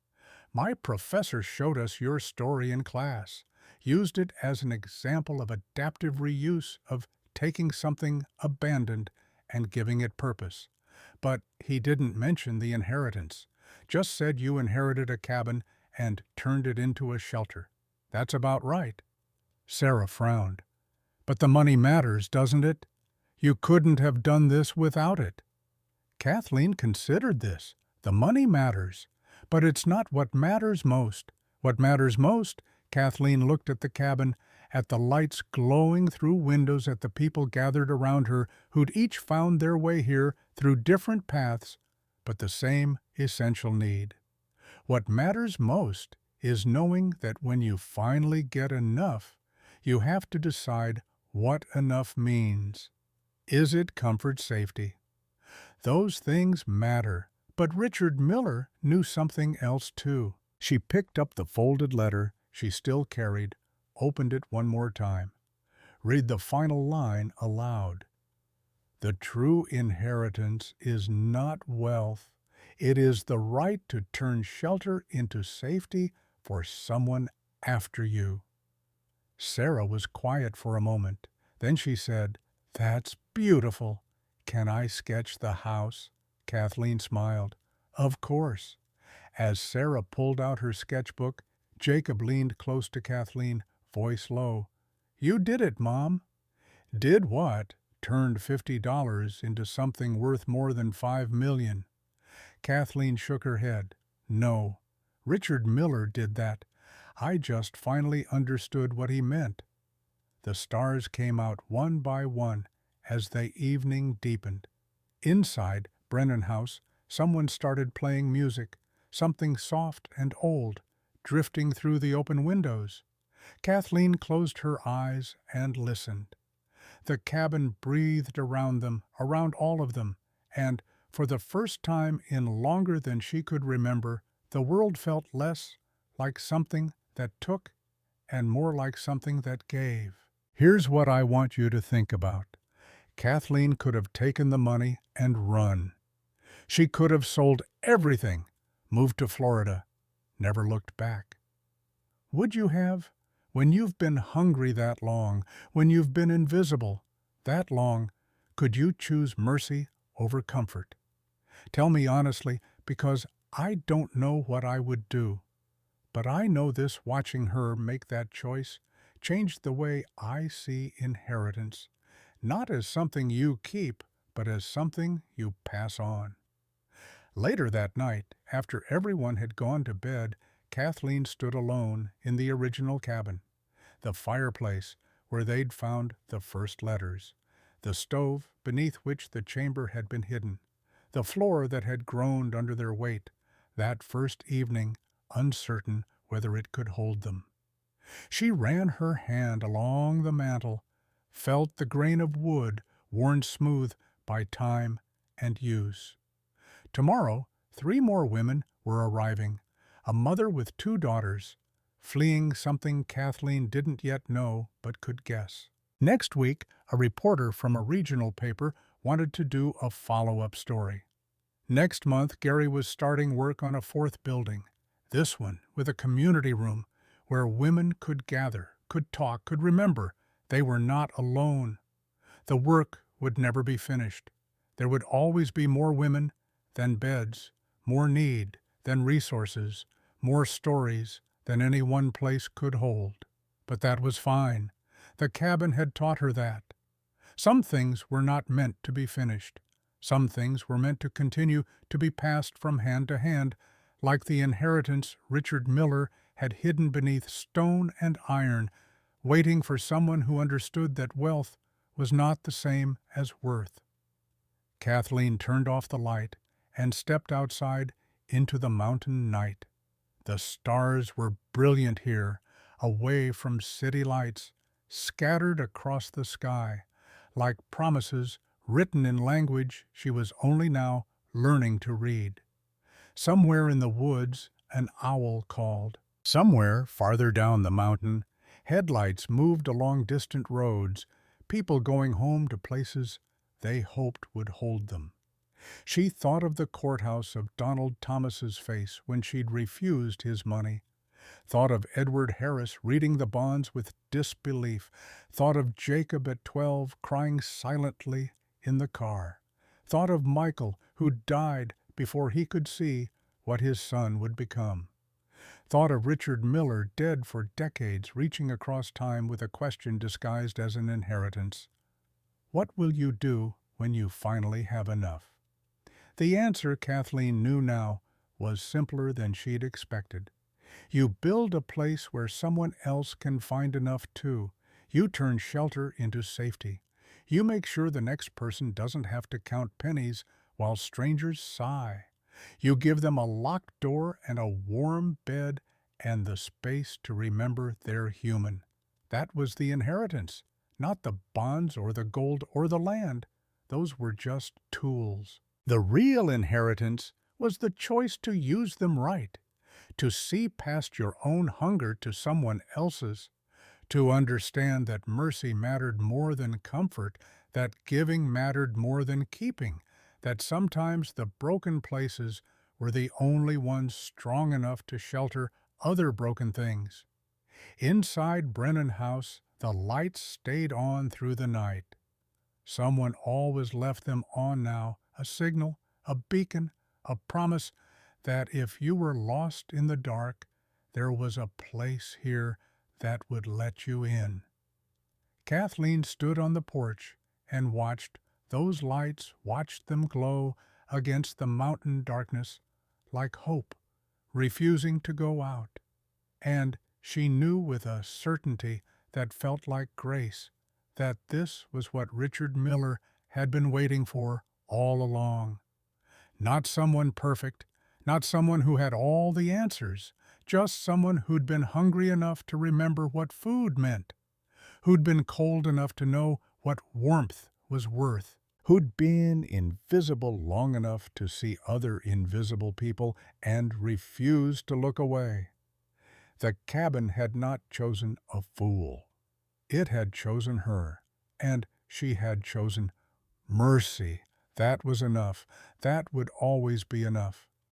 "My professor showed us your story in class, used it as an example of adaptive reuse, of taking something abandoned and giving it purpose. But he didn't mention the inheritance, just said you inherited a cabin and turned it into a shelter. That's about right." Sarah frowned. "But the money matters, doesn't it? You couldn't have done this without it." Kathleen considered this. The money matters, but it's not what matters most. What matters most, Kathleen looked at the cabin, at the lights glowing through windows, at the people gathered around her who'd each found their way here through different paths, but the same essential need. What matters most is knowing that when you finally get enough, you have to decide what enough means. Is it comfort, safety? Those things matter, but Richard Miller knew something else too. She picked up the folded letter she still carried, opened it one more time. Read the final line aloud. "The true inheritance is not wealth. It is the right to turn shelter into safety for someone after you." Sarah was quiet for a moment. Then she said, "That's beautiful. Can I sketch the house?" Kathleen smiled. "Of course." As Sarah pulled out her sketchbook, Jacob leaned close to Kathleen, voice low. "You did it, Mom." "Did what?" "Turned $50 into something worth more than $5 million. Kathleen shook her head. "No, Richard Miller did that. I just finally understood what he meant." The stars came out one by one as the evening deepened. Inside Brennan house, someone started playing music, something soft and old, drifting through the open windows. Kathleen closed her eyes and listened. The cabin breathed around them, around all of them, and, for the first time in longer than she could remember, the world felt less like something that took and more like something that gave. Here's what I want you to think about. Kathleen could have taken the money and run. She could have sold everything, moved to Florida, never looked back. Would you have? When you've been hungry that long, when you've been invisible that long, could you choose mercy over comfort? Tell me honestly, because I don't know what I would do. But I know this: watching her make that choice changed the way I see inheritance, not as something you keep, but as something you pass on. Later that night, after everyone had gone to bed, Kathleen stood alone in the original cabin. The fireplace where they'd found the first letters, the stove beneath which the chamber had been hidden, the floor that had groaned under their weight, that first evening, uncertain whether it could hold them. She ran her hand along the mantel, felt the grain of wood worn smooth by time and use. Tomorrow, 3 more women were arriving, a mother with 2 daughters, fleeing something Kathleen didn't yet know but could guess. Next week, a reporter from a regional paper wanted to do a follow-up story. Next month, Gary was starting work on a 4th building, this one with a community room where women could gather, could talk, could remember. They were not alone. The work would never be finished. There would always be more women than beds, more need than resources, more stories than any one place could hold. But that was fine. The cabin had taught her that. Some things were not meant to be finished. Some things were meant to continue to be passed from hand to hand, like the inheritance Richard Miller had hidden beneath stone and iron, waiting for someone who understood that wealth was not the same as worth. Kathleen turned off the light and stepped outside into the mountain night. The stars were brilliant here, away from city lights, scattered across the sky, like promises written in language she was only now learning to read. Somewhere in the woods, an owl called. Somewhere farther down the mountain, headlights moved along distant roads, people going home to places they hoped would hold them. She thought of the courthouse of Donald Thomas's face when she'd refused his money, thought of Edward Harris reading the bonds with disbelief, thought of Jacob at 12 crying silently in the car, thought of Michael who died before he could see what his son would become, thought of Richard Miller dead for decades reaching across time with a question disguised as an inheritance. What will you do when you finally have enough? The answer, Kathleen knew now, was simpler than she'd expected. You build a place where someone else can find enough too. You turn shelter into safety. You make sure the next person doesn't have to count pennies while strangers sigh. You give them a locked door and a warm bed and the space to remember they're human. That was the inheritance, not the bonds or the gold or the land. Those were just tools. The real inheritance was the choice to use them right, to see past your own hunger to someone else's, to understand that mercy mattered more than comfort, that giving mattered more than keeping, that sometimes the broken places were the only ones strong enough to shelter other broken things. Inside Brennan House, the lights stayed on through the night. Someone always left them on now, a signal, a beacon, a promise that if you were lost in the dark, there was a place here that would let you in. Kathleen stood on the porch and watched those lights, watched them glow against the mountain darkness like hope, refusing to go out. And she knew with a certainty that felt like grace that this was what Richard Miller had been waiting for all along. Not someone perfect, not someone who had all the answers, just someone who'd been hungry enough to remember what food meant, who'd been cold enough to know what warmth was worth, who'd been invisible long enough to see other invisible people and refuse to look away. The cabin had not chosen a fool. It had chosen her, and she had chosen mercy. That was enough. That would always be enough.